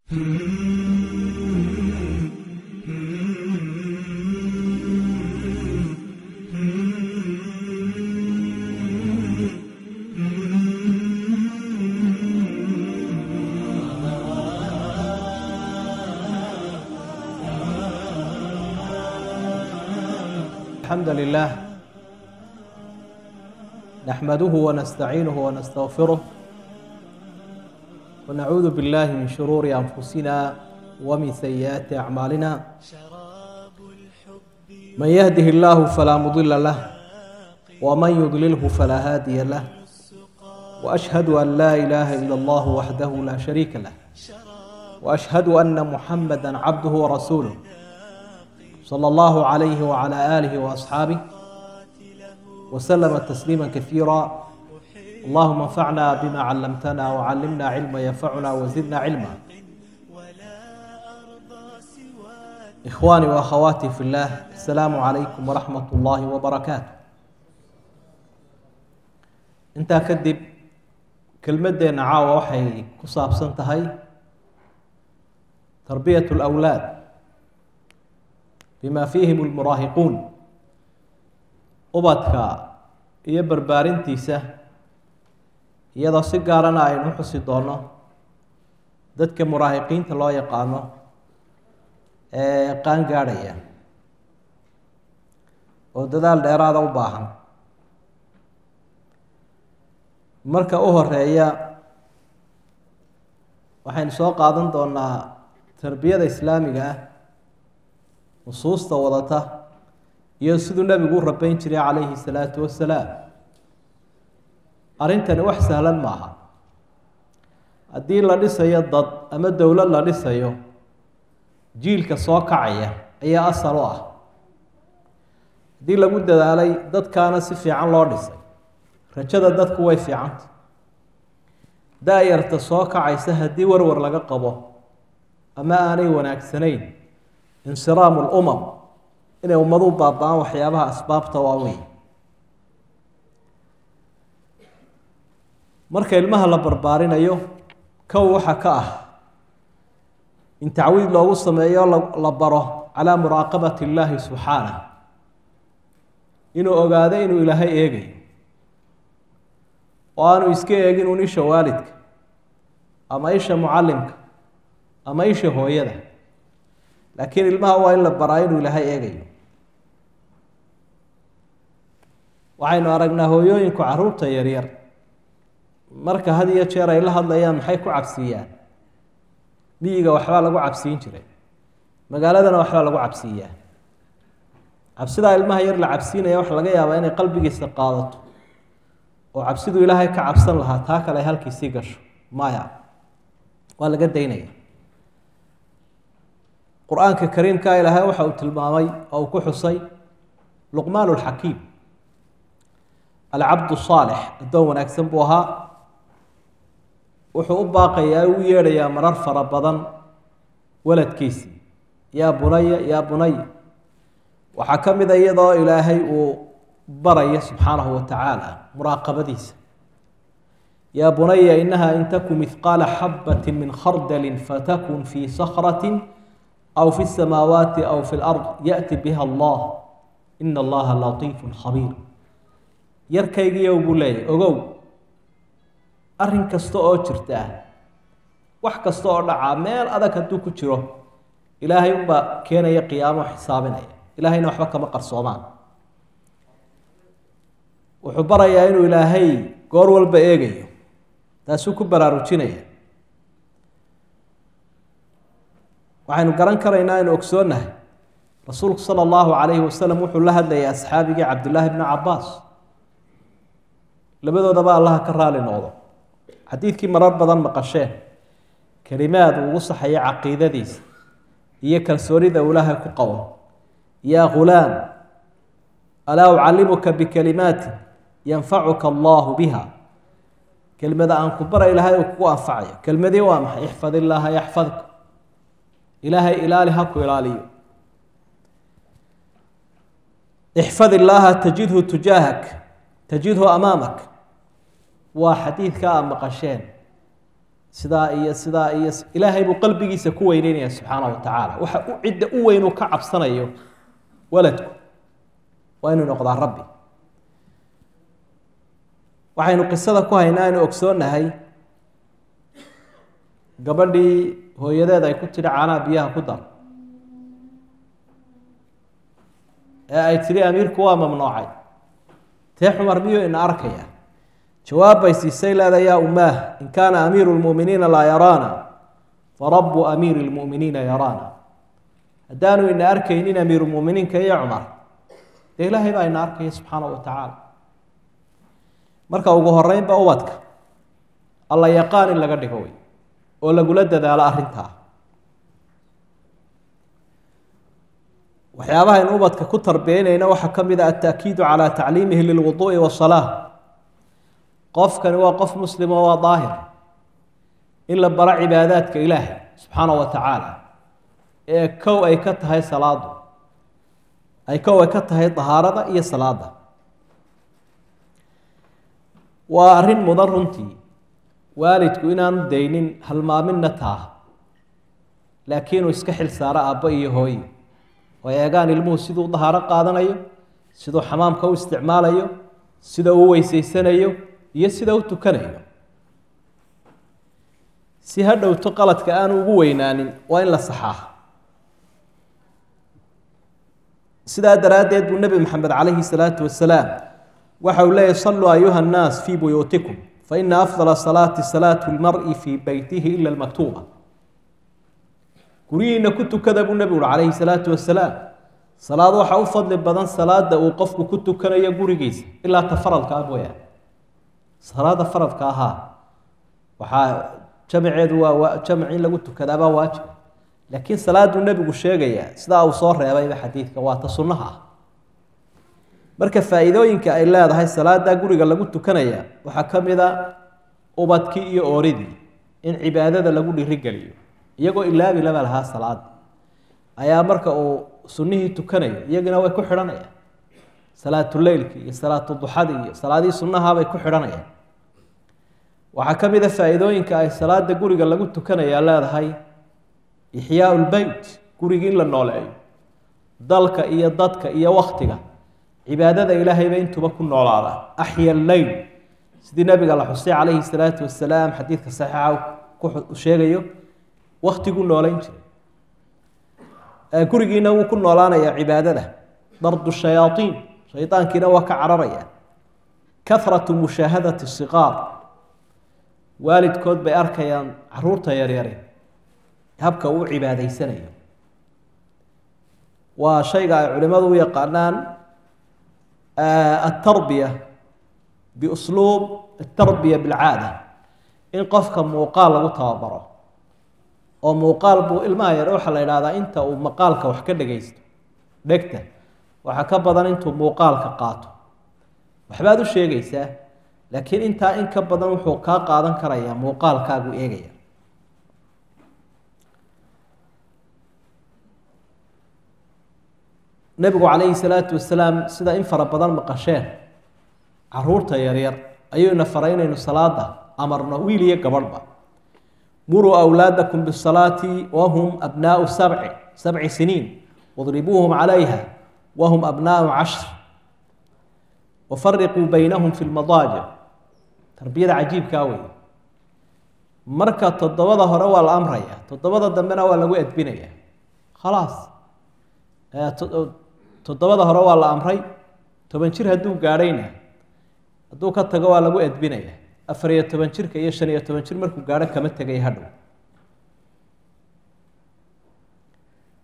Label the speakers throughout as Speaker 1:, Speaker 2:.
Speaker 1: الحمد لله نحمده ونستعينه ونستغفره ونعوذ بالله من شرور أنفسنا ومن سيئات أعمالنا من يهده الله فلا مضل له ومن يضلله فلا هادي له وأشهد أن لا إله إلا الله وحده لا شريك له وأشهد أن محمدا عبده ورسوله صلى الله عليه وعلى آله وأصحابه وسلم تسليما كثيرا. اللهم انفعنا بما علمتنا وعلمنا علما ينفعنا وزدنا علما. إخواني وأخواتي في الله، السلام عليكم ورحمة الله وبركاته. انت كدب كلمتنا عاوة وحي كصاب سنتهي تربية الأولاد بما فيهم المراهقون. ubadka iyo barbaarintiisa iyadoo si gaarana aynu xusi doono dadka muraahiqiinta loo yaqaano ee qaan gaadhaya oo dadaal dheeraada u baahan. marka u horeeya waxaynu soo qaadan doonaa tarbiyada islaamiga ah, nusuusta wadata iyo siduu nabigu u rabayn jiray calayhi salaatu wasalaam. arrintani wax sahlan maaha. haddii la dhisayo dad ama dowlad la dhisayo, jiilka soo kacaya ayaa asal u ah. haddii lagu dadaalay dadkaana si fiican loo dhisay, rajada dadku way fiicanta. da-yarta soo kacaysa haddii warwar laga qabo ama aanay wanaagsanayn, insiraamu lumam, inay ummadu baaba-aan waxyaabaha asbaabta waa weyn. marka ilmaha la barbaarinayo, kow waxa ka ah in tacwiid loogu sameeyo la baro calaa muraaqabati illaahi subxaanah, inuu ogaado inuu ilaahay eegayo oo aanu iska eegin un isha waalidka ama isha mucallimka ama isha hooyada, laakiin ilmaha waa in la baraa inuu ilaahay eegayo. waxaynu aragnaa hooyooyinku caruurta yaryar marka had iyo jeer ay la hadlayaan maxay ku cabsiiyaan. miyiga waxbaa lagu cabsiin jiray, magaaladana waxbaa lagu cabsiiyaa. cabsidaa ilmaha yar la cabsiinaya waxa laga yaabaa inay qalbigiisa qaadato oo cabsiduu ilaahay ka cabsan lahaa taa kale ay halkiisii gasho. maya, waa laga daynaya. qur-aanka kariimka ilaahay waxa uu tilmaamay oo uu ku xusay luqmaan lxakiim, alcabdu saalix, addoon wanaagsan buu ahaa. wuxuu u baaqayaa u yeedhayaa marar fara badan waladkiisii, yaa bunaya yaa bunaya. waxaa ka mid a iyadoo ilaahay uu baraya subxaanahu wa tacaala muraaqabadiisa. yaa bunaya inaha in taku mihqaala xabati min khardalin fatakun fii sakratin أو في السماوات أو في الأرض يأتي بها الله إن الله لطيف خبير. yarkaygiiyow buu leeyahy, ogow arrin kasta oo jirtaa, wax kasta oo dhacaa, meel adag hadduu ku jiro, ilaahay unbaa keenaya qiyaamo xisaabinaya. ilaahayna waxba kama qarsoomaan. wuxuu barayaa inuu ilaahay goor walba eegayo, taasuu ku baraarujinaya. waxaynu garan karaynaa inu ogsoonnahay rasuulku sala allahu calayhi wasalam wuxuu la hadlayay asxaabigii cabdillaahi bni cabaas, labadoodaba allaha ka raali noqdo. xadiidkii marar badan maqasheen, kelimaad uu ugu saxaya caqiidadiisa iyo kalsoonida uu ilaahay ku qabo. yaa ghulaam alaa ucallimuka bikalimaatin yanfacuka allahu biha. kelmada aan ku bara ilaahay uu kugu anfacayo. kelmadii waa maxay? ixfad illaaha yaxfadka. ilaahay ilaali ha ku ilaaliyo. ixfad illaaha tajidhu tujaahak, tajidhu amaamak. waa xadiidka aad maqasheen sidaa iyo ilaahay buu qalbigiisa ku weyneynaya subxaanahu wa tacaala waxa u cidda u weyn uu ka cabsanayo waladku waa inuu noqdaa rabbi waxaynu qisada ku haynaa inuu ogsoonahay gabadhii hooyadeed ay ku tidhi caanaha biyaha ku dar ee ay tidhi amiirku waa mamnuucay tee xumar miyuu ina arkaya jawaab bay siisay leeda yaa umaah in kaana amiiru lmu'miniina laa yaraana farabu amiiri lmu'miniina yaraana haddaanu ina arkaynin amiirulmu'miniinka iyo cumar dee ilaahay baa ina arkaya subxaanahu wa tacaala marka ugu horeynba ubadka alla yaqaan in laga dhigo wey oo lagula dadaalo arrintaa waxyaabaha in ubadka ku tarbiyeynayna waxaa ka mid ah alta'kiidu calaa tacliimihi lilwuduu'i wasalaa qofkani waa qof muslim oo waa daahir in la baro cibaadaadka ilaahay subxaanahu wa tacaala ee kow ay ka tahay salaadu kow ay ka tahay dahaarada iyo salaada waa arrin mudan runtii waalidku inaanu daynin halmaaminna taa laakiinuu iska xil saaro aabbo iyo hooye oo eegaan ilmuhu siduu dahaaro qaadanayo siduu xamaamka u isticmaalayo sida uu weysaysanayo iyo sida u tukanayo si ha dhowto qaladka aanu ugu weynaanin waa in la saxaa sidaa daraaddeed buu nebi maxamed calayhi salaatu wasalaam waxa uu leeyahy saluu ayuha annaas fii buyuutikum faina afdala salaati salaatu lmari fii beytihi ila almaktuuba guryihiina ku tukada buu nebigu uhi calayhi salaatu wasalaam salaad waxaa u fadli badan salaada uu qofku ku tukanayo gurigiisa ilaa ta faradka ah mooyaane salaada faradka ahaa waxaa jamaceedu waa jamac in lagu tukadaabaa waajib laakiin salaaduu nebigu sheegayaa sidaa uu soo reebayba xadiidka waa ta sunnaha ah marka faa'iidooyinka ay leedahay salaada guriga lagu tukanaya waxaa ka mid a ubadkii iyo ooridii in cibaadada lagu dhirigeliyo iyagoo ilaabi laba lahaa salaada ayaa marka uu sunnihii tukanayo iyagina way ku xidhanayaan salaatuleylki iyo salaatuduxadii iyo salaadihii sunnahabay ku xidhanayaan waxaa ka mid a faa'iidooyinka ay salaada guriga lagu tukanaya leedahay ixyaau lbeyt gurigii in la nooleeyo dalka iyo dadka iyo waktiga cibaadada ilaahayba intuba ku noolaadaan axya alleyl sidii nabiga la xusay calayhi salaatu wasalaam xadiidka saxiixa ku sheegayo waktiguu noolayn jiray gurigiina wuu ku noolaanayaa cibaadada dardu shayaaiin shaydaankiina waa ka cararaya kahratu mushaahadati siqaar waalidkood bay arkayaan caruurta yaryare habka uu cibaadaysanayo waa shayga ay culimadu u yaqaanaan التربية بأسلوب التربية بالعادة إن قفك موقال لغو تابره أو موقال بو إلما يروح الله هذا أنت ومقالك وحكا دقيست دكتا وحكا بدن أنت موقالك قاتو وحبادو الشيء قيسا لكن أنت إنك بدن وحكا قادن كريا موقالك أقو إيغيا nabigu calayhi salaatu wasalaam sida in fara badan maqasheen caruurta yaryar ayuuna faray inaynu salaada amarno wiil iyo gabadhba muruu awlaadakum bisalaati wahum abnaau sabci siniin wadribuuhum calayha wahum abnaau cashr wafariquu baynahum fi lmadaajic tarbiyada cajiibkaa wey marka toddobada hore waa la amraya toddobada dambena waa lagu edbinaya khalaas toddobada hore waa la amray 10 jir hadduu gaadhayna hadduu ka tago waa lagu edbinaya 14 jirka iyo 15 jir markuu gaadho kama tegay hadhow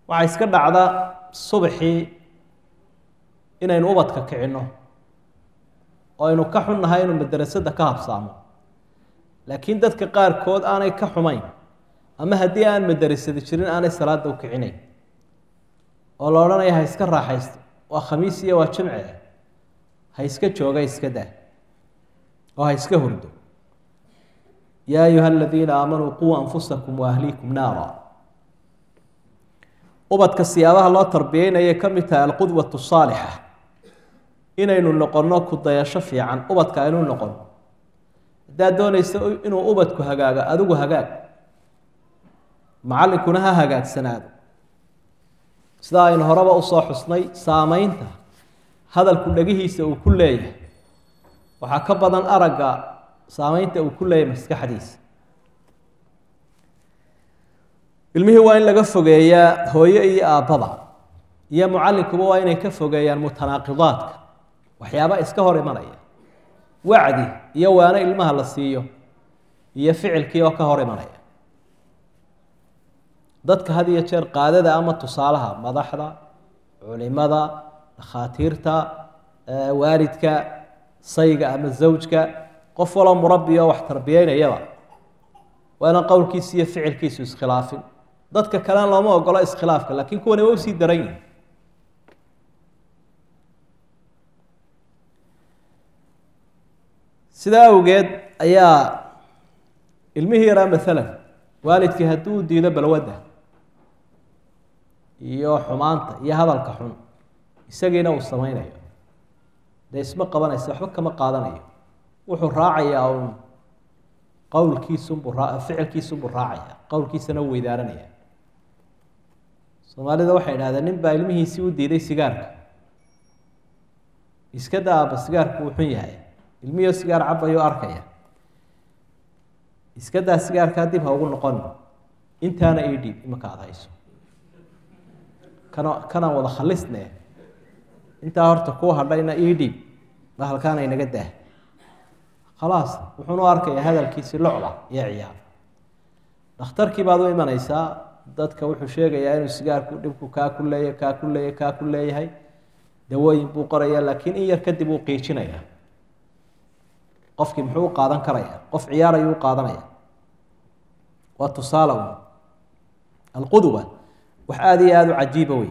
Speaker 1: waxaa iska dhacda subaxii inaynu ubadka kicinno oo aynu ka xunnahay inuu madrasada ka habsaamo laakiin dadka qaarkood aanay ka xumayn ama haddii aan madrasada jirin aanay salaada u kicinayn oo la odhanaya ha iska raaxaysto waa khamiis iyo waa jimce ha iska jooga iska daa oo ha iska hurdo yaa ayuha aladiina aamanuu quu anfusakum waahliikum naara ubadka siyaabaha loo tarbiyeynaya ka mid tahay alqudwatu saalixa inaynu noqonno ku dayasho fiican ubadka aynu noqono haddaad doonayso inuu ubadku hagaago adigu hagaag macallinkuna ha hagaagsanaado sidaa aynu horeba usoo xusnay saamaynta hadalku dhegihiisa uu ku leeyahay waxaa ka badan aragga saamaynta uu ku leeyahay maskaxdiisa ilmihii waa in laga fogeeyaa hooyo iyo aabbaba iyo mucallinkuba waa inay ka fogeeyaan mutanaaqidaadka waxyaaba iska hor imanaya wacdi iyo waano ilmaha la siiyo iyo ficilkii oo ka hor imanaya dadka had iyo jeer qaadada ama tusaalaha madaxda culimada dhakhaatiirta waalidka sayga ama zawjka qof waloo murabbi oo wax tarbiyeynayaba waa inaan qowlkiisa iyo ficilkiisu iskhilaafin dadka kalena looma ogolo iskhilaafka laakiin kuwani waa usii daran yihin sidaa awgeed ayaa ilmihii yaraa maalan waalidkii hadduu diido balwadda iyo xumaanta iyo hadalka xun isagiina uu samaynayo dee isma qabanaysa waxba kama qaadanayo wuxuu raacayaa uun qowlkiisunbuu ficilkiisunbuu raacaya qowlkiisana u weydaaranaya soomaalida waxay idhahdeen nin baa ilmihiisii u diiday sigaarka iska daaba sigaarku uu xun yahay ilmihio sigaar cabayuu arkaya iska daa sigaarkaa dib ha ugu noqon intaana ii dhiib imaka aada hayso kanaan wada khalisne intaa horta kuu hadhayna ii dhiib bahalkaana inaga daah khalaas wuxuunu arkaya hadalkiisi locda iyo ciyaar dhakhtarkii baad u imanaysaa dadka wuxuu sheegayaa inuu sigaarku dhibku kaa ku leeyahay dawooyin buu qoraya laakiin in yar kadib uu qiijinaya qofkii muxuu u qaadan karaya qof ciyaar ayuu u qaadanaya waa tusaale un alqudwa wax aada iyo aada u cajiiba wey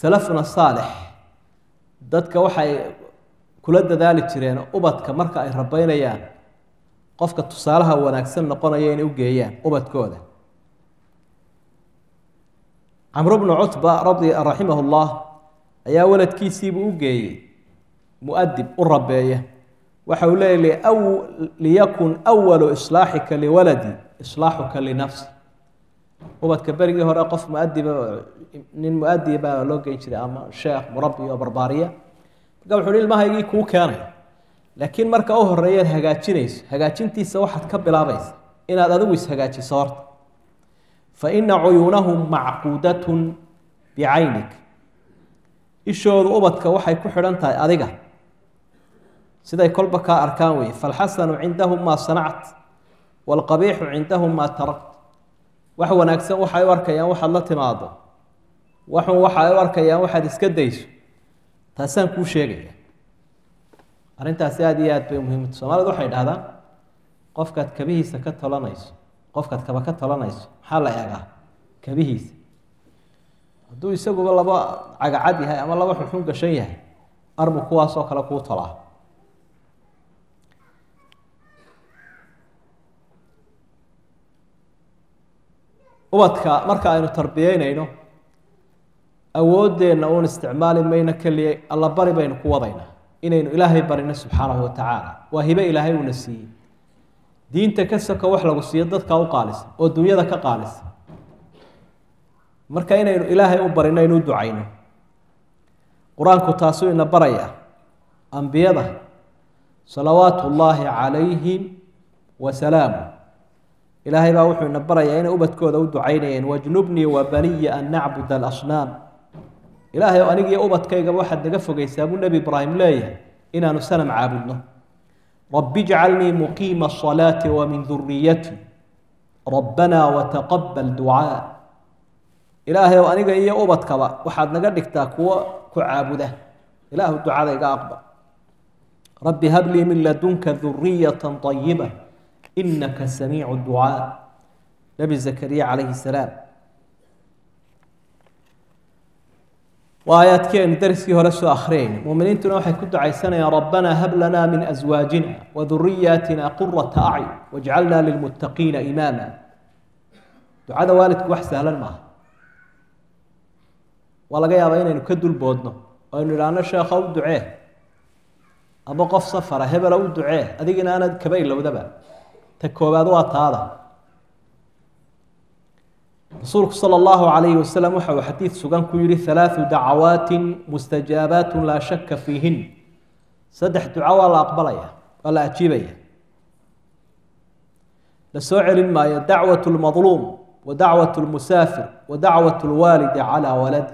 Speaker 1: salafuna saalix dadka waxay kula dadaali jireen ubadka marka ay rabeynayaan qofka tusaalaha wanaagsan noqonaya inay u geeyaan ubadkooda camru bnu cutba raximah llah ayaa waladkiisiibuu u geeyey muadib u rabeeya waxa uu leeya liyakun awalu islaaxika liwaladi islaaxuka linafsi ubadka berigii hore qof muadiba nin muadiba loo geyn jiray ama sheekh murabbi oo barbaariya marka wuxu uhi ilmahaygii kuu keenay laakiin marka u horeeyaad hagaajinayso hagaajintiisa waxaad ka bilaabaysa inaad adigu ishagaajiso horta faina cuyuunahum macquudatun bicaynik ishoodu ubadka waxay ku xidhan tahay adiga siday kolba kaa arkaan weye falxasanu cindahum maa sanact waalqabiixu cindahum maa tarakt wax wanaagsan waxay u arkayaan waxaad la timaado waxun waxay u arkayaan waxaad iska dayso taasaan kuu sheegaya arrintaasi aada iyo aad bay muhiimta soomaalida waxay dhahdaan qofkaad kabihiisa ka tolanayso qofkaad kaba ka tolanayso maxaa la eegaa kabihiisa hadduu isaguba laba cagacad yahay ama laba xuxun gashan yahay armu kuwaasoo kale kuu tolaa ubadka marka aynu tarbiyeynayno awooddeenna uun isticmaali mayno keliya alla bari baynu ku wadaynaa inaynu ilaahay barino subxaanahu watacaala waa hibe ilaahay uuna siiyey diinta ka soko wax lagu siiyo dadka u qaalisa oo dunyada ka qaalisa marka inaynu ilaahay u barino aynu u ducayno qur-aanku taasuu ina baraya ambiyada salawaatu ullaahi calayhim wa salaamu ilaahay baa wuxuu ina barayaa inay ubadkooda u ducaynayeen wajnubnii wa baniya an nacbud alasnaam ilaahay oo anigiyo ubadkaygaba waxaad naga fogeysaa buu nebi ibraahim leeyahay inaanu sanam caabudno rabbi ijcalnii muqiima asalaati wa min duriyati rabbanaa wataqabal ducaa ilaahay oo aniga iyo ubadkaba waxaad naga dhigtaa kuwo ku caabuda ilaahu ducada iga aqbal rabbi hablii min ladunka duriyatan ayiba inaka samiicu ducaa nebi zakariya calayhi salaam waa aayaadkeenu dariskii hore soo akhriyayna muminiintuna waxay ku ducaysanayaan rabbanaa hab lanaa min aswaajina wa duriyaatina qurata acyun wajcalnaa lilmuttaqiina imaama ducada waalidku wax sahlan maaha waa laga yaabaa inaynu ka dulboodno oo aynu idhaahno sheekha u ducee ama qof safara hebel u ducee adigina aanad kaba ilowdaba ta koobaad waa taada rasuulku sala allahu calayhi wasalam waxa uu xadiid sugan ku yidhi halaathu dacawaatin mustajaabaatun laa shaka fiihin saddex duco waa la aqbalaya waa la ajiibaya la soo celin maayo dacwat lmadluum wa dacwat lmusaafir wa dacwat lwaalidi calaa waladi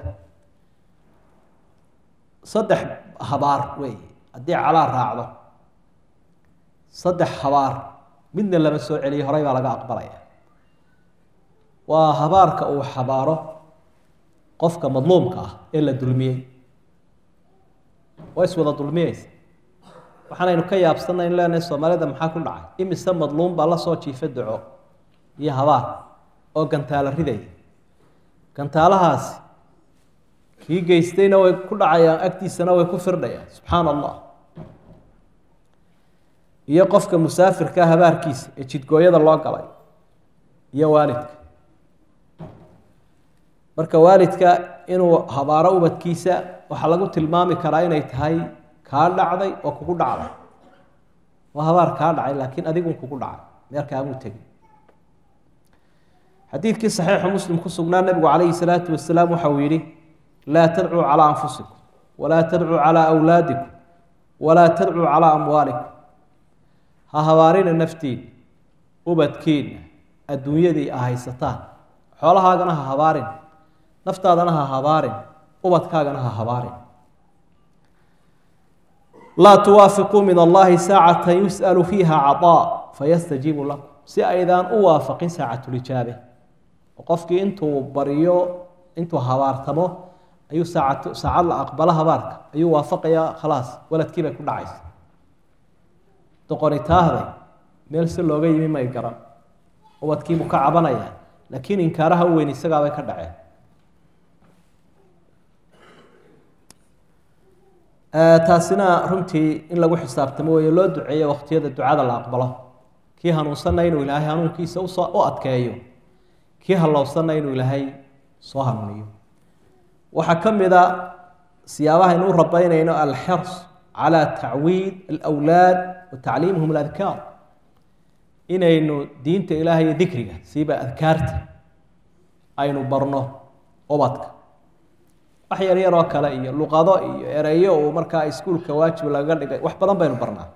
Speaker 1: saddex habaar weeye haddii calaa raacdo saddex habaar midna lama soo celiyo horey baa laga aqbalaya waa habaarka uu xabaaro qofka madluumka ah ee la dulmiyey waa iswada dulmiyeysa waxaanaynu ka yaabsanay in leenahay soomaalida maxaa ku dhacay imise madluum baa la soo jiifa duco iyo habaar oo gantaalo ridaya gantaalahaasi kii geystayna way ku dhacayaan agtiisana way ku firdhayaan subxaana allah iyo qofka musaafirka habaarkiisa ee jidgooyada loo galay iyo waalidka marka waalidka inuu habaaro ubadkiisa waxaa lagu tilmaami karaa inay tahay kaa dhacday oo kugu dhacday waa habaar kaa dhacay laakiin adigun kugu dhacay meerkaamuu tegin xadiidkii saxiixu muslim ku sugnaa nebigu calayhi salaatu wasalaam waxa uu yidhi laa tadcuu calaa anfusikum walaa tadcuu calaa awlaadikum walaa tadcuu calaa amwaalikum ha habaarina naftiina ubadkiina adduunyadii a haysataan xoolahaagana ha habaarin naftaadana ha habaarin ubadkaagana ha habaarin laa tuwaafiquu min allahi saacatan yus'alu fiiha caطaa fayastajiibu lakum si aydaan u waafaqin saacatulijaabe oo qofkii intuu baryo intuu habaartamo ayuu saacad la aqbalo habaarka ayuu waafaqayaa khalaas waladkii bay ku dhacaysa doqonitaahday meel si looga yimi may garan ubadkiibuu ka cabanayaa laakiin inkaaraha u weyn isagaabay ka dhaceen taasina runtii in lagu xisaabtamo weeye loo duceeyo waqtiyada ducada la aqbalo kii hanuunsanna inuu ilaahay hanuunkiisa u adkeeyo kii hallowsanna inuu ilaahay soo hanuuniyo waxaa ka mid a siyaabaha inuu rabaynayno alxirs calى tacwiid alawlaad wa tacliimhum aladkaar inaynu diinta ilaahay iyo dikriga siiba adkaarta aynu barno ubadka wax yar yaroo kale iyo luqado iyo ereyo uu markaa iskuulka waajib laga dhigay wax badan baynu barnaa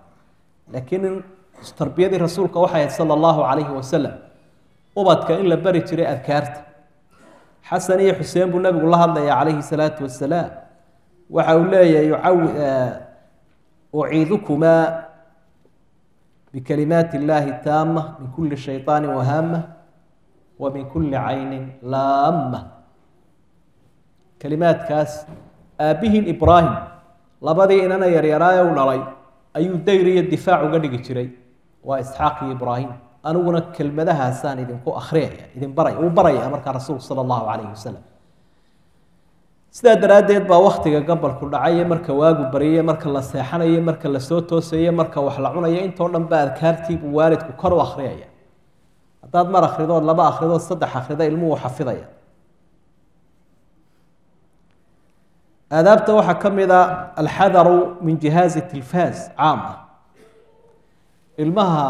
Speaker 1: laakiin tarbiyadii rasuulka waxay ahayd sala allahu calayhi wasalam ubadka in la bari jiray adkaarta xasan iyo xuseen buu nabigu la hadlaya calayhi salaatu wasalaam waxa uu leeyahay uciidukumaa bikalimaati illaahi taama min kuli shayطaani wahaama wa min kuli caynin laama kalimaadkaas aabbihiin ibraahim labadii inana yaryaraaye u dhalay ayuu dayr iyo difaac uga dhigi jiray waa isxaaq iyo ibraahim aniguna kelmadahaasaan idinku akhriyaya idin baraya uu baraya markaa rasuulku sala allahu calayhi wasalam sidaa daraaddeed baa waktiga gabalku dhacaye marka waagu bariye marka la seexanaye marka la soo toosaye marka wax la cunayo intoo dhan ba adkaartii buu waalidku kor u akhriyaya haddaad mar akhridood laba akhridood saddex akhrida ilmuhu xafidaya aadaabta waxaa ka mid a alxadaru min jihaazi tilfaas caama ilmaha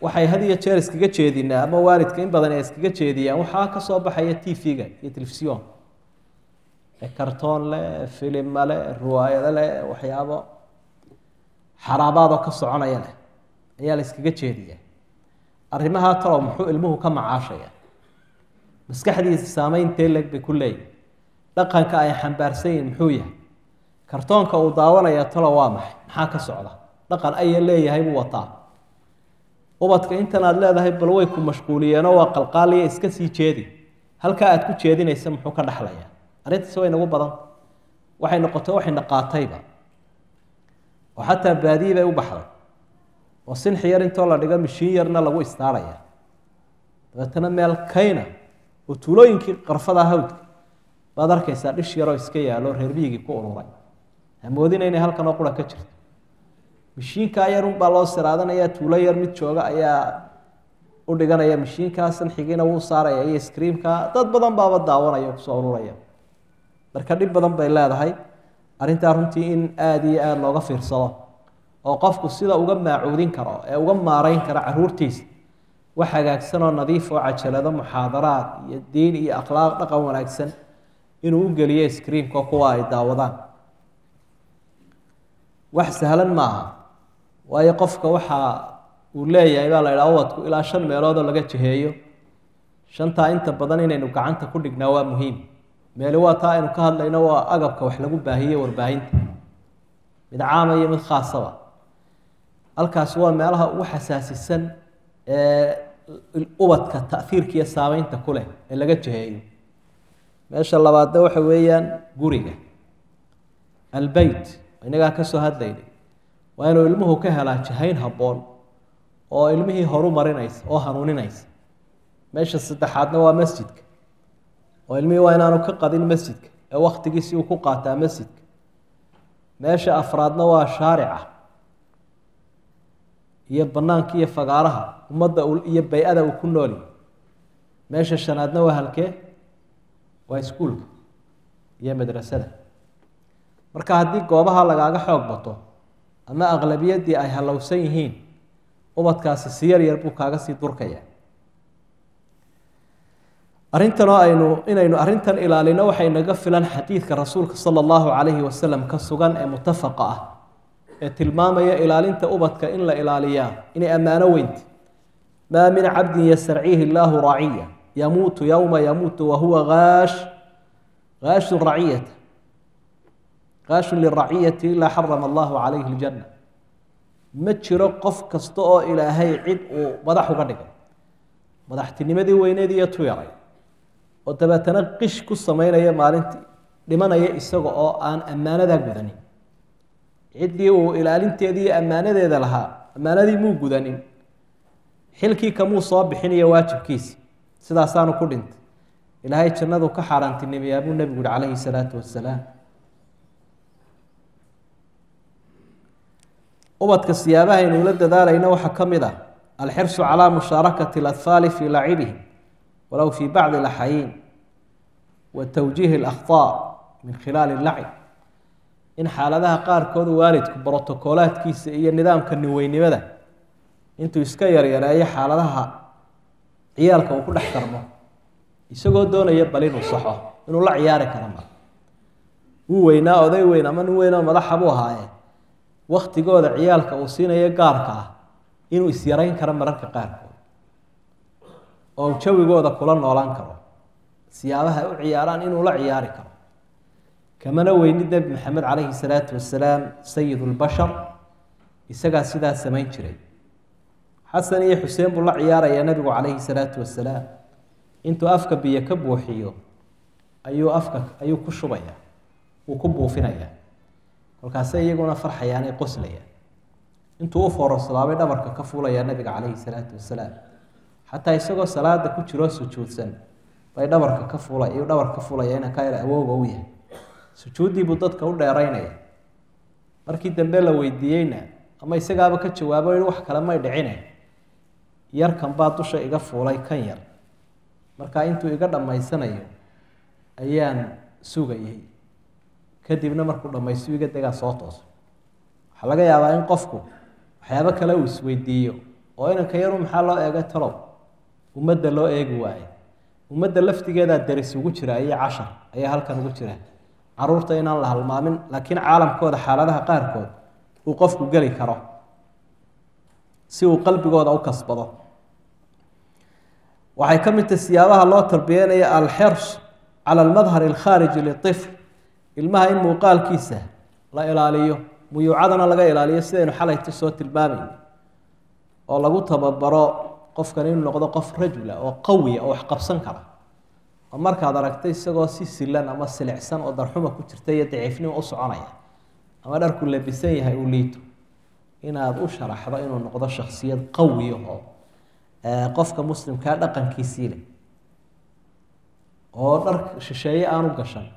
Speaker 1: waxay had iyo jeer iskaga jeedinaa ama waalidka in badan ay iskaga jeediyaan waxaa ka soo baxaya tv-ga iyo telefisyon kartoon leh filima leh riwaayado leh waxyaabo xaraabaadoo ka soconaya leh ayaa la iskaga jeediyaa arrimahaa talow muxuu ilmuhu ka macaashaya maskaxdiisa saameyntae leg bay ku leeyihin dhaqanka ay xambaarsan yihin muxuu yahay kartoonka uu daawanaya talow waa maxay maxaa ka socda dhaqan aya leeyahay buu wataa ubadka intan aad leedahay bal way ku mashquuliyeenoo waa qalqaaliya iska sii jeedi halkaa aad ku jeedinaysa muxuu ka dhexlayaa arrintaasi way nagu badan waxay noqotay waxayna qaatayba oo xataa baadiyi bay u baxday oo sinxi yar intoo la dhigo mishiin yarna lagu istaaraya dabeetana meel kayna oo tuulooyinkii qarfada hawdka baad arkaysaa dhish yaroo iska yaalo reer biyigii ku ururay hamoodina inay halkan oo qura ka jirto mishiinkaa yar unbaa loo siraadanaya tuulo yar mid jooga ayaa u dhiganaya mishiinkaa sanxigiina wuu saaraya iyo iskriimka dad badan baaba daawanaya kusoo ururaya marka dhib badan bay leedahay arrintaa runtii in aada iyo aada looga fiirsado oo qofku sida uga maacuudin karo ee uga maarayn kara caruurtiisa wax hagaagsan oo nadiif oo cajalado muxaadaraad iyo diin iyo akhlaaq dhaqan wanaagsan inuu u geliyo screenka kuwa ay daawadaan wax sahlan maaha waayo qofka waxa uu leeyahay baa la yidhaha ubadku ilaa 5 meelood oo laga jiheeyo shantaa inta badan inaynu gacanta ku dhignaa waa muhiim meeli waa taa aynu ka hadlayno waa agabka wax lagu baahiyo warbaahinta mid caama iyo mid khaasaba halkaas waa meelaha ugu xasaasisan ee ubadka ta'hiirka iyo saameynta ku leh ee laga jiheeyo meesha labaadna waxa weeyaan guriga albeyt inagaa ka soo hadlaynay waa inuu ilmuhu ka helaa jihayn habboon oo ilmihii horu marinaysa oo hanuuninaysa meesha saddexaadna waa masjidka oo ilmihii waa inaanu ka qadin masjidka ee wakhtigiisi uu ku qaataa masjidka meesha afraadna waa shaarica iyo bannaanka iyo fagaaraha ummadda iyo bay-ada uu ku nool yahay meesha shanaadna waa halkee waa iskuulka iyo madrasada marka haddii goobaha lagaaga xoog bato ama aqlabiyaddii ay halowsan yihiin ubadkaasi si yar yar buu kaaga sii durkaya arrintan oo inaynu arrintan ilaalino waxay naga filan xadiidka rasuulka sala allahu calayhi wasalam ka sugan ee mutafaqa ah ee tilmaamaya ilaalinta ubadka in la ilaaliyaa inay ammaano weynta maa min cabdin yastarciihi illaahu raciya yamuutu yowma yamuutu wahuwa gaashun raciyata gaashun liraciyati ilaa xarama allahu calayhi ljanna ma jiro qof kasta oo ilaahay cid uu madax uga dhigay madaxtinimadii weyneed iyo tu yaray oo dabeetana qish ku samaynaya maalintii dhimanaya isaga oo aan ammaanadaa gudanin ciddii uu ilaalinteedii iyo ammaanadeeda lahaa ammaanadii muu gudanin xilkii kamuu soo bixinayo waajibkiisi sidaasaanu ku dhintay ilaahay jannadu ka xaaraantinimayaa buu nebigu yihi calayhi salaatu wasalaam ubadka siyaabaha aynu la dadaalayno waxaa ka mid ah alxirsu calaa mushaarakati اlatfaali fii lacibihim walow fii bacdi laxayiin wa towjiihi اlakhطaa min khilaali lacib in xaaladaha qaarkood waalidku brotokoolaadkiisa iyo nidaamka niweynimada intuu iska yaryareeyo xaaladaha ciyaalka uu ku dhex tarmo isagoo doonaya bal inuu saxo inuu la ciyaari karo mar wuu weynaa oday weyn ama nin weynoo madaxa buu ahaaye waktigooda ciyaalka uu siinayo gaarka ah inuu isyarayn karo mararka qaarkood oo jawigooda kula noolaan karo siyaabaha u ciyaaraan inuu la ciyaari karo kamana weynid nebi maxamed calayhi salaatu wasalaam sayid lbashar isagaa sidaa samayn jiray xasan iyo xuseen buu la ciyaarayaa nebigu calayhi salaatu wasalaam intuu afka biyo ka buuxiyo ayuu ku shubaya uu ku buufinaya kolkaase iyaguna farxayaanay qoslayaan intuu u foorarsabaabay dhabarka ka fuulayaa nabiga calayhi salaatu wasalaam xataa isagoo salaada ku jiroo sujuudsan bay dhabarka ka fuulay iyo dhabar ka fuulaya ina ka yara awooga u yahay sujuuddii buu dadka u dheeraynaya markii dambe la weydiiyeyna ama isagaaba ka jawaabo in wax kale may dhicine yarkan baa dusha iga fuulay kan yar markaa intuu iga dhammaysanayo ayaan sugayay kadibna markuu dhammaysto iga degaa soo tooso waxaa laga yaabaa in qofku waxyaabo kale uu isweydiiyo oo inanka yaru maxaa loo eegay talow ummadda loo eegi waaye ummadda laftigeedaa daris ugu jira iyo cashar ayaa halkan ugu jira caruurta inaan la halmaamin laakiin caalamkooda xaaladaha qaarkood uu qofku geli karo si uu qalbigooda u kasbado waxay ka mid tahay siyaabaha loo tarbiyeynaya alxirs cala almadhar alkhaariji liطifl ilmaha in muuqaalkiisa la ilaaliyo muyuucadana laga ilaaliyo sidaynu xalayta soo tilmaamayna oo lagu tababaro qofkan inuu noqdo qof rajula oo qawiya oo wax qabsan kara oo markaad aragtay isagoo si silan ama silicsan oo darxuma ku jirta iyo daciifnimo u soconaya ama dharku labisan yahay uu liito inaad u sharaxdo inuu noqdo shakhsiyad qawiya oo qofka muslimkaa dhaqankiisii leh oo dhar shisheeye aanu gashan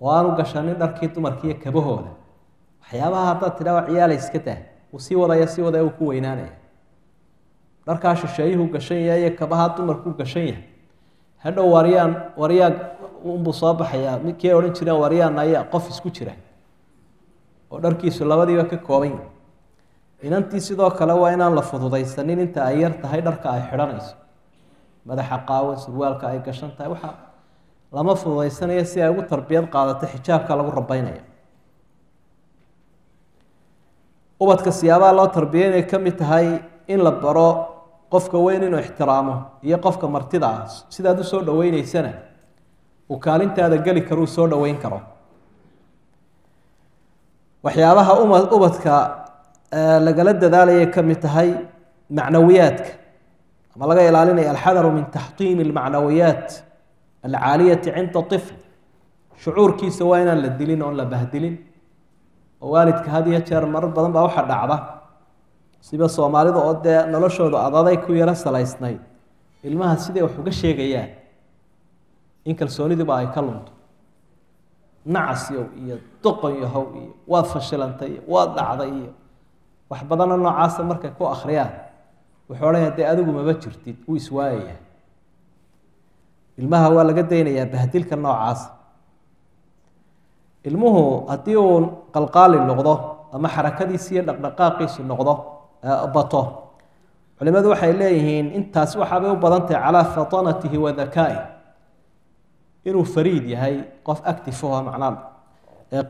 Speaker 1: oo aanu gashanin dharkii dumarkiiyo kabahooda waxyaabaha haddaad tidhaha ciyaala iska dah uu sii wadaya uu ku weynaanaya dharkaa shisheeyuhu gashan yahay iyo kabaha dumarkuu gashan yahay hadhow waryaa unbuu soo baxayaa midkii odhan jireen waryaana ayaa qof isku jira oo dharkiisu labadiiba ka kooban yahay inantii sidoo kale waa inaan la fududaysanin inta ay yar tahay dharka ay xidhanayso madaxa qaawan surwaalka ay gashan tahay waxa lama fududaysanayo si ay ugu tarbiyad qaadato xijaabka lagu rabaynaya ubadka siyaabaha loo tarbiyeynaya ka mid tahay in la baro qofka weyn inuu ixtiraamo iyo qofka martida ah sidaad u soo dhaweynaysana uu kaalintaada geli karo uu soo dhaweyn karo waxyaabaha ubadka lagala dadaalaya ka mid tahay macnawiyaadka ama laga ilaalinaya alxadaru min taxtiimi almacnawiyaat alcaaliyati cinda طifl shucuurkiisa waa inaan la dilin oon la bahdilin oo waalidka had iyo jeer marar badan baa waxa dhacda siba soomaalida oo dee noloshooda adaday ku yaro salaysnayd ilmaha siday wax uga sheegayaan in kalsoonidiiba ay ka lunto nacasyow iyo doqon yahow iyo waad fashilantay iyo waad dhacday iyo wax badanoo noocaasa markay ku akhriyaan wuxuu odhanaya dee adigu maba jirtid wuu iswaayaya ilmaha waa laga daynayaa bahdilka noocaasa ilmuhu haddii uu qalqaali noqdo ama xarakadiisi iyo dhaqdhaqaaqiisu noqdo bato culimadu waxay leeyihiin intaas waxaabay u badan tahay calaa fatanatihi wa dakaa'i inuu fariid yahay qof active oo macnaa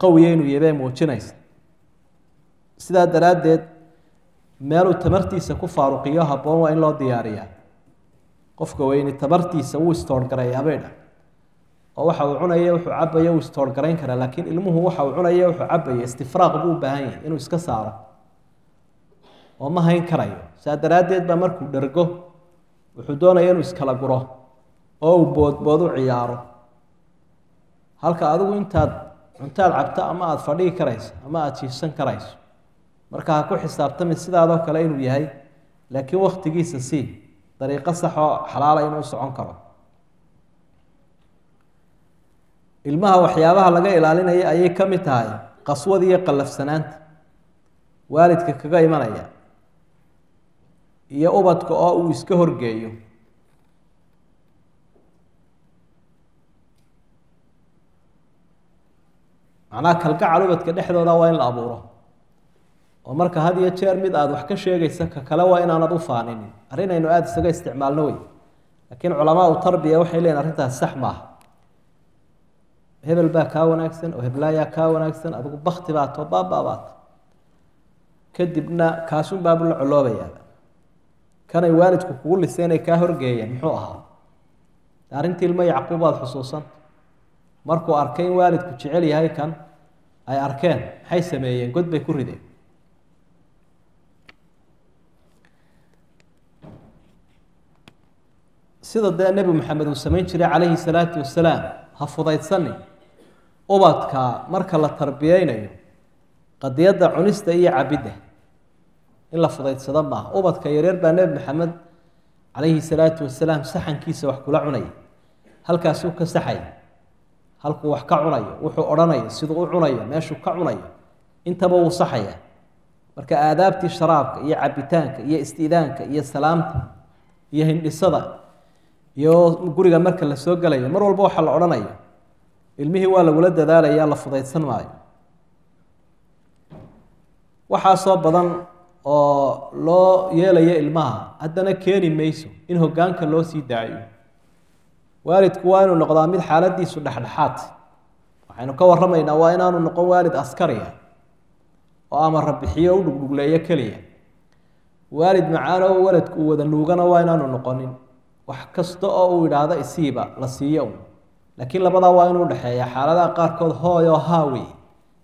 Speaker 1: qawiya inuu yahay muujinaysa sidaa daraaddeed meeluu tamartiisa ku faaruqiyo habboon waa in loo diyaariyaa qofka weyni tamartiisa wuu istoorgareeyaa bay dhah oo waxa uu cunaya wuxuu cabaya wuu istoorgarayn karaa laakiin ilmuhu waxa uu cunaya wuxuu cabaya istifraaq buu u baahan yahay inuu iska saaro oo ma hayn karayo saa daraaddeed baa markuu dhergo wuxuu doonaya inuu iskala guro oo uu boodbood u ciyaaro halka adigu intaad cuntaad cabto ama aada fadhigi karayso ama aada jiifsan karayso marka ha ku xisaabtami sidaadoo kale inuu yahay laakiin waktigiisa sii dariiqo sax oo xalaala inuu socon karo ilmaha waxyaabaha laga ilaalinaya ayay ka mid tahay qaswada iyo qallafsanaanta waalidka kaga imanaya iyo ubadka oo uu iska horgeeyo macnaha kalgacal ubadka dhexdooda waa in la abuuro oo marka had iyo jeer mid aada wax ka sheegaysa ka kale waa inaanad u faaninin arrinaynu aada isaga isticmaalno wey laakiin culamaa u tarbiya waxay leeyihin arrintaas sax maaha hebel baa kaa wanaagsan oo heblaayaa kaa wanaagsan adigu bakti baa too baabaabaat kadibna kaasun baabu la coloobayaa kanay waalidku kugu lisay inay kaa horgeeyeen muxuu ahaa arrintii ilmo yacquub aada xusuusan markuu arkay in waalidku jecel yahay kan ay arkeen maxay sameeyeen god bay ku rideen sida dee nebi maxamed uu samayn jiray calayhi salaatu wasalaam ha fudaydsanin ubadka marka la tarbiyeynayo qadiyadda cunista iyo cabidda in la fudaydsado maaha ubadka yaryar baa nebi maxamed calayhi salaatu wasalaam saxankiisa wax kula cunaya halkaasuu ka saxaya halkuu wax ka cunayo wuxuu odhanayo siduu u cunayo meeshuu ka cunayo intaba wuu saxaya marka aadaabtii sharaabka iyo cabitaanka iyo istiidaanka iyo salaamta iyo hindhisada iyo guriga marka la soo galayo mar walba waxa la odhanayo ilmihii waa lagula dadaalaya la fudaydsan maayo waxaasoo badan oo loo yeelayo ilmaha haddana keeni mayso in hoggaanka loo sii daaciyo waalidku waa inuu noqdaa mid xaaladiisu dhexdhexaad waxaynu ka warramaynaa waa inaanu noqon waalid askariya oo ama rabixiyo u dhugdhugleeyo keliya waalid macaan oo waladku uu wada nuugana waa inaanu noqonin wax kasta oo uu idhaahdo isiiba la siiyo un laakiin labadaa waa inuu dhexeeya xaaladaha qaarkood hooyo haawi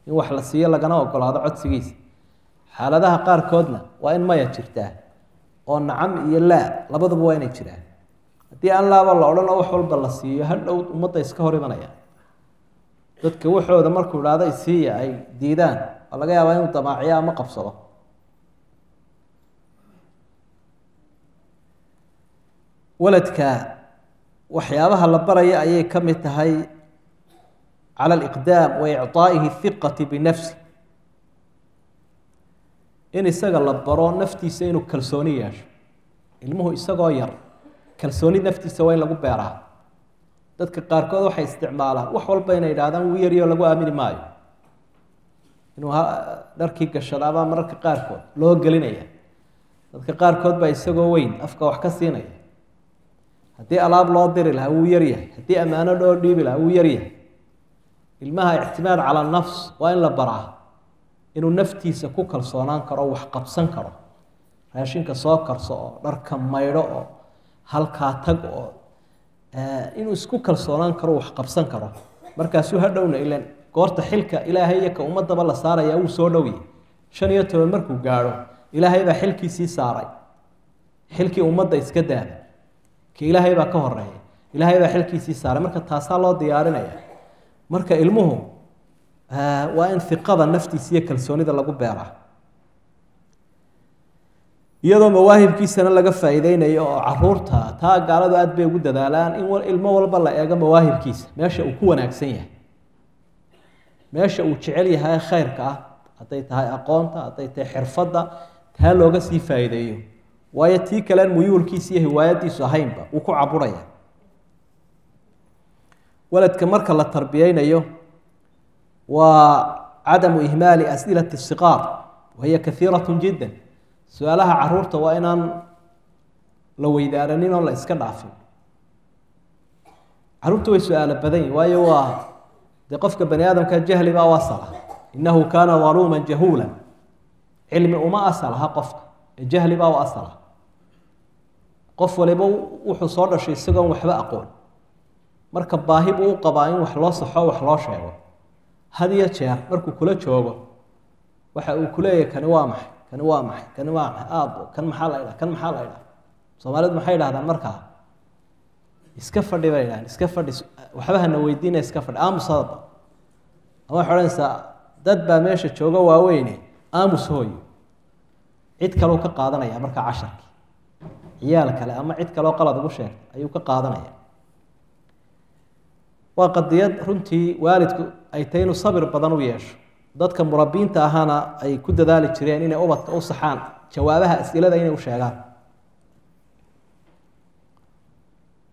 Speaker 1: in wax la siiyo lagana ogolaado codsigiisa xaaladaha qaarkoodna waa in maya jirtaa oo nacam iyo laa labaduba waa inay jiraan haddii aan laaba la odhan oo wax walba la siiyo hadhow ummadda iska hor imanaya dadka waxooda markuu idhaahdo isiiya ay diidaan waa laga yaabaa inuu damaaciyo ama qabsado waladka waxyaabaha la baraya ayay ka mid tahay cala aliqdaam wa icطaa'ihi hiqati binafsi in isaga la baro naftiisa inuu kalsooni yeesho ilmuhu isagoo yar kalsooni naftiisa waa in lagu beeraa dadka qaarkood waxay isticmaalaan wax walba inay idhahdaan wuu yaryo lagu aamini maayo inuu dharkii gashadaabaa mararka qaarkood loo gelinaya dadka qaarkood baa isagoo weyn afka wax ka siinaya haddii alaab loo diri lahaa wuu yaryahay haddii ammaano loo dhiibi lahaa wuu yaryahay ilmaha ictimaad cala nafs waa in la baraa inuu naftiisa ku kalsoonaan karo wax qabsan karo raashinka soo karso oo dharka maydho oo halkaa tag oo inuu isku kalsoonaan karo wax qabsan karo markaasuu hadhowna ilan goorta xilka ilaahay iyo ka ummadaba la saaraya wuu soo dhowyahay 15 markuu gaadho ilaahay baa xilkiisii saaray xilkii ummadda iska daada ka ilaahay baa ka horeeya ilaahay baa xilkiisii saaray marka taasaa loo diyaarinaya marka ilmuhu waa in fiqada naftiisa iyo kalsoonida lagu beeraa iyadoo mawaahibkiisana laga faa'iideynayo oo caruurta taa gaaladu aad bay ugu dadaalaan in ilmo walba la eego mawaahibkiisa meesha uu ku wanaagsan yahay meesha uu jecel yahay khayrka ah hadday tahay aqoonta hadday tahay xirfadda taa looga sii faa'iideeyo waayo tii kaleen muyuulkiisa iyo hiwaayadiisu ahaynba uu ku caburaya waladka marka la tarbiyeynayo waa cadamu ihmaali as'ilati الsiqaar wahiya kaiiraة jidda su-aalaha caruurta waa inaan la weydaaranin oo la iska dhaafin caruurta way su-aalo badan yihin waayo waa dee qofka bani aadamka jahli baa u asala innahu kaana daluuma jahuula cilmi uma asalaha qofka jahli baa u asala qof waliba wuxuu soo dhashay isagoon waxba aqoon marka baahi buu u qabaa in wax loo saxo wax loo sheego had iyo jeer markuu kula joogo waxa uu ku leeyahay kani waa maxay kani waa maxay kani waa maxay aabbo kan maxaa la idhaha kan maxaa la idhaha soomaalidu maxay idhahdaan markaa iska fadhi bay idhahdaan iska fadhi waxba hana weydiina iska fadhi aamus hadaba ama waxay odhanaysaa dad baa meesha jooga waaweyne aamus hooyo cid kaleu ka qaadanaya markaa casharkii ciyaal kale ama cid kaleoo qalad ugu sheegtay ayuu ka qaadanaya waa qadiyad runtii waalidku ay tahay inuu sabir badan u yeesho dadka murabbiinta ahaana ay ku dadaali jireen inay ubadka u saxaan jawaabaha as'ilada inay u sheegaan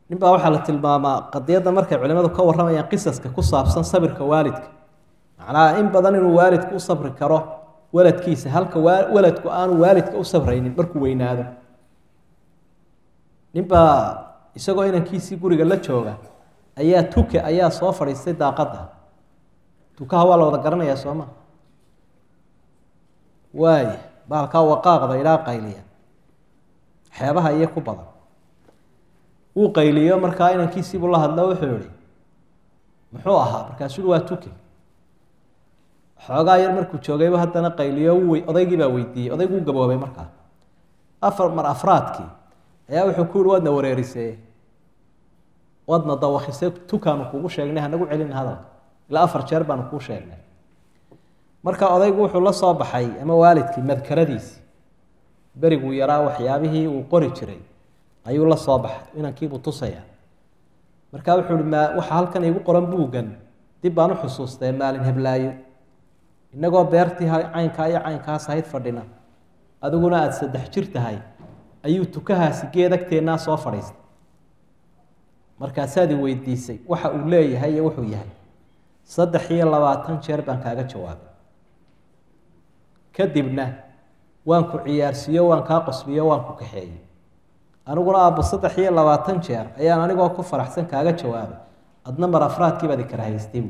Speaker 1: ninbaa waxaa la tilmaamaa qadiyadda markay culimadu ka warramayaan qisaska ku saabsan sabirka waalidka macnaha in badan inuu waalidku u sabri karo waladkiisa halka waladku aanu waalidka u sabraynin markuu weynaado ninbaa isagoo inankiisii guriga la jooga ayaa tuke ayaa soo fadhiistay daaqadda tukaha waa la wada garanayaa sooma waaya baalkaa waqaaqda ilaa qayliya xeebaha iyo ku badan wuu qayliyo markaa inankiisiibuu la hadlo wuxuu yihi muxuu ahaa markaasuu waa tuke xoogaa yar markuu joogayba haddana qayliyo odaygii baa weydiiyey odayguu gaboobay markaa afraadkii ayaa wuxuu ku yihi waadna wareerisee waadna dawakhisay tukaanu kugu sheegnay hanagu celin hadalka ilaa 4 jeer baanu kuu sheegnay marka odaygu wuxuu la soo baxay ama waalidkii madkaradiisii beriguu yaraa waxyaabihii uu qori jiray ayuu la soo baxay inankiibuu tusaya markaa wuxuu ihi waxa halkan iigu qoran buuggan dib baan u xusuustay maalin heblaayo innagoo beertii caynkaa iyo caynkaas ahayd fadhina adiguna aada 3 jir tahay ayuu tukahaasi geed agteennaa soo fadhiistay markaasaad i weydiisay waxa uu leeyahay iyo wuxuu yahay 23 jeer baan kaaga jawaabay kadibna waan ku ciyaarsiiyo waan kaa qosbiyo waan ku kaxeeyey aniguna aabbo 23 jeer ayaan anigoo ku faraxsan kaaga jawaabay adna mar afraadkii baad i kala haystay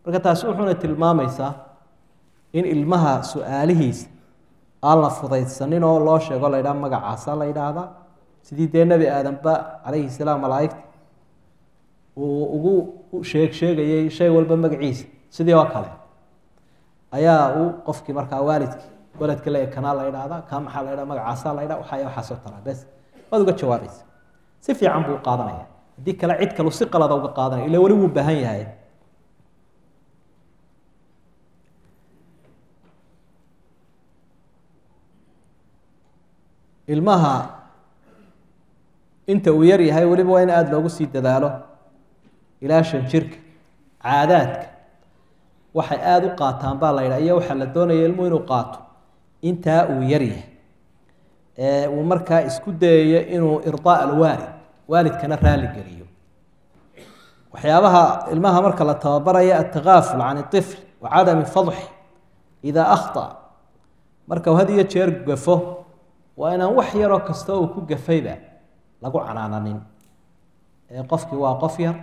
Speaker 1: marka taasi wuxuuna tilmaamaysaa in ilmaha su-aalihiisa aan la fudaydsanin oo loo sheego la yidhaha magacaasa la yidhaahdaa sidii dee nebi aadamba calayhi salaam malaa'igta uu ugu sheegayey shay walba magaciisa sidii oo kale ayaa uu qofkii markaa waalidkii waladka le kanaa la yidhaahdaa kaa maxaa la yidhaha magacaasa la yidhaha waxaasoo talaa bes waad uga jawaabaysa si fiican buu u qaadanaya haddii kale cid kalu si qalada uga qaadanaya ila weli wuu baahan yahay ilmaha inta uu yar yahay weliba waa in aada loogu sii dadaalo ilaa 5 jirka caadaadka waxay aada u qaataan baa la yidhaha iyo waxaa la doonaya ilmuhu inuu qaato intaa uu yar yahay uu markaa isku dayayo inuu irdaa alwaalid waalidkana raali geliyo waxyaabaha ilmaha marka la tababaraya atakaaful can ifl wa cadami fadxi idaa akhطأ marka had iyo jeer gafo waa inaan wax yaroo kasta uu ku gafayba lagu canaananin qofkii waa qof yar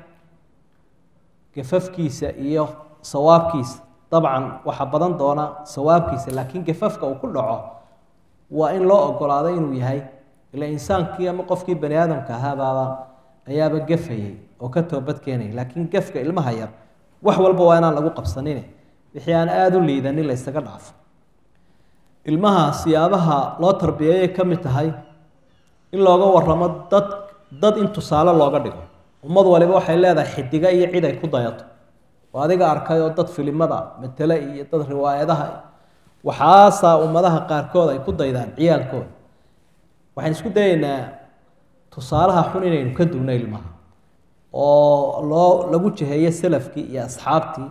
Speaker 1: gafafkiisa iyo sawaabkiisa dabcan waxa badan doona sawaabkiisa laakiin gafafka uu ku dhaco waa in loo ogolaado inuu yahay ila insaankii ama qofkii bani aadamka ahaaba ayaaba gafayay oo ka toobad keenay laakiin gafka ilmaha yar wax walba waa inaan lagu qabsanin wixii aan aad u liidanin la isaga dhaafo ilmaha siyaabaha loo tarbiyeeyay ka mid tahay in looga waramo dad in tusaale looga dhigo ummad waliba waxay leedahay xidiga iyo cid ay ku dayato oo adiga arkay oo dad filimada matala iyo dad riwaayadaha waxaasaa ummadaha qaarkood ay ku daydaan ciyaalkooda waxaan isku dayaynaa tusaalaha xun inaynu ka duwno ilmaha oo lagu jiheeyo salafkii iyo asxaabtii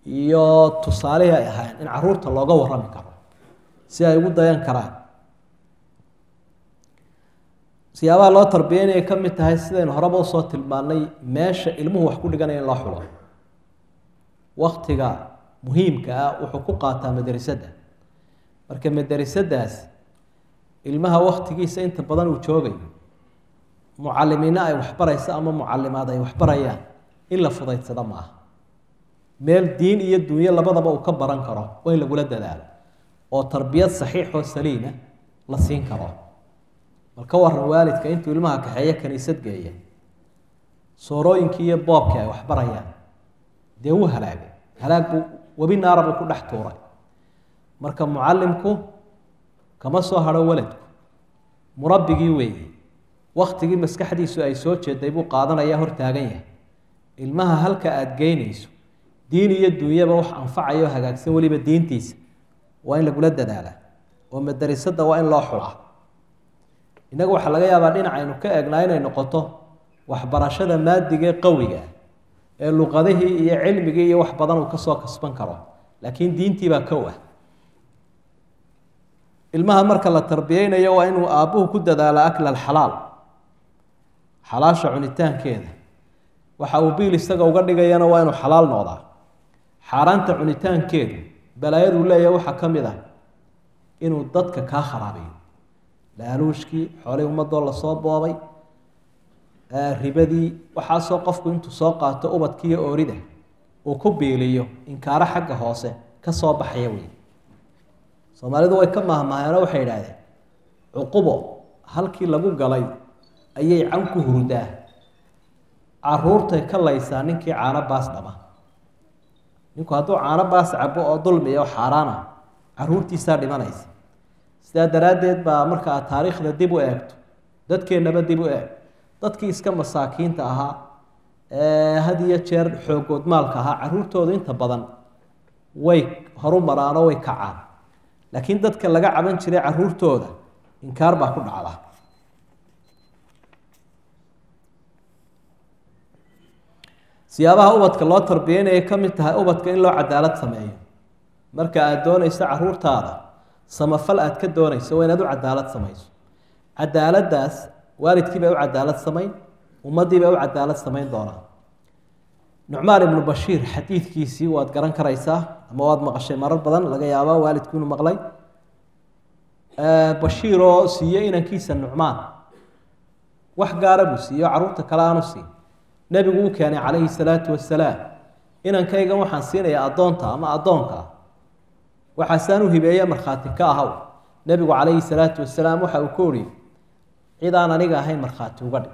Speaker 1: iyo tusaalihii ay ahaayeen in caruurta looga warrami karo si ay ugu dayan karaan siyaabaha loo tarbiyeynaya ka mid tahay sidaynu horeba usoo tilmaanay meesha ilmuhu wax ku dhiganaya in loo xulo waktiga muhiimka ah wuxuu ku qaataa madrasadda marka madrasadaas ilmaha waktigiisa inta badan uu joogayo mucalimiina ay waxbarayso ama mucalimaad ay waxbarayaan in la fudaydsado maaha meel diin iyo dunyo labadaba uu ka baran karo waa in lagula dadaalo oo tarbiyad saxiix oo saliima la siin karo bal ka waran waalidka intuu ilmaha kaxeeyo kaniisad geeya soorooyinkii iyo boobkii ay waxbarayaan dee wuu halaagay halaag buu webi naara buu ku dhex tuuray marka mucalimku kama soo hadho waladku murabbigii weeye waktigii maskaxdiisu ay soo jeeday buu qaadanaya hor taagan yahay ilmaha halka aada geynayso diin iyo dunyaba wax anfacayo hagaagsan weliba diintiisa waa in lagula dadaalaa oo madrasadda waa in loo xulaa innagu waxaa laga yaabaa dhinacaynu ka eegnaa inay noqoto waxbarashada maadiga ee qawiga ee luqadihii iyo cilmigii iyo wax badan uu kasoo kasban karo laakiin diintii baa kow ah ilmaha marka la tarbiyeynayo waa inuu aabbuhu ku dadaalo akla alxalaal xalaasha cunitaankeeda waxa uu biil isaga uga dhigayana waa inuu xalaal noqdaa xaaraanta cunitaankeedu balaayaduu leeyahay waxaa ka mid ah inuu dadka kaa kharaabiyo laaluushkii xoolihii ummadoo lasoo boobay ribadii waxaasoo qofku intuu soo qaato ubadkiiyo oorida uu ku biiliyo inkaaro xagga hoose ka soo baxaya wey soomaalidu way ka mahmahayano waxay idhaahdeen cuqubo halkii lagu galay ayay can ku hurdaa caruurtay ka laysaa ninkii caano baas dhama ninku hadduu caano baas cabo oo dulmiya oo xaaraana caruurtiisaa dhimanaysa sidaa daraaddeed baa marka aad taariikhda dib u eegto dadkeennaba dib u eeg dadkii iska masaakiinta ahaa had iyo jeer xoogood maalka ahaa caruurtoodu inta badan way horu maraanoo way kacaan laakiin dadka laga caban jiray caruurtooda inkaar baa ku dhacda siyaabaha ubadka loo tarbiyeynaya ka mid tahay ubadka in loo cadaalad sameeyo marka aada doonayso caruurtaada samafal aada ka doonayso waa inaad u cadaalad samayso cadaaladdaas waalidkii bay u cadaalad samayn ummaddii bay u cadaalad samayn doonaa nucmaan ibnu bashiir xadiidkiisii waad garan karaysaa ama waad maqashay marar badan laga yaaba waalidku inuu maqlay bashiir oo siiye inankiisa nucmaan wax gaara buu siiye oo caruurta kale aanu siin nebigu u keenay calayhi salaatu wasalaam inankaygan waxaan siinayaa addoonta ama addoonka waxaasaan u hibeeye markhaati ka ahaw nebigu calayhi salaatu wasalaam waxa uu ku uri cid aan aniga ahayn markhaati uga dhig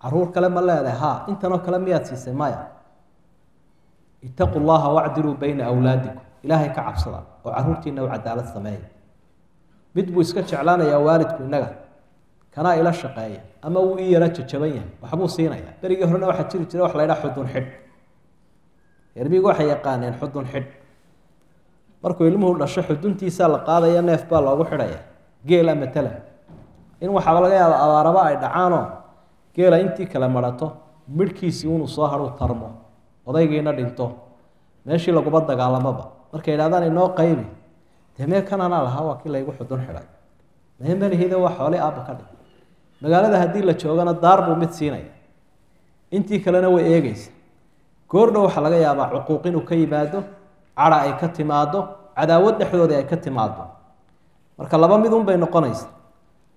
Speaker 1: caruur kale ma leedahay ha intanoo kale miyaad siisay maya itaquu llaha wacdiluu bayna awlaadikum ilaahay ka cabsada oo caruurtiina u cadaalad sameeya mid buu iska jeclaanayaa waalidku innaga kanaa ila shaqeeya ama wuu ii yara jajaban yahay waxbuu siinayaa berigii horena waxaa jiri jira wax la ydhaha xudun xidh ermigu waxay yaqaaneen xudun xidh markuu ilmuhu dhasho xuduntiisaa la qaadaya neef baa loogu xidhaya geela matalan in waxaaba laga yaaba abaaraba ay dhacaanoo geela intii kale marato midhkiisii unuu soo hadhuu tarmo odaygiina dhinto meeshii laguma dagaalamoba markay idhahdaan inoo qaybi dee mee kananaa lahaa waa kii laygu xudun xidhay mee malihida waa xoole aabba ka dhig magaalada haddii la joogana daar buu mid siinaya intii kalena way eegeysa goordhow waxaa laga yaabaa cuquuq inuu ka yimaado cara ay ka timaado cadaawad dhexdooda ay ka timaado marka laba mid un bay noqonaysaa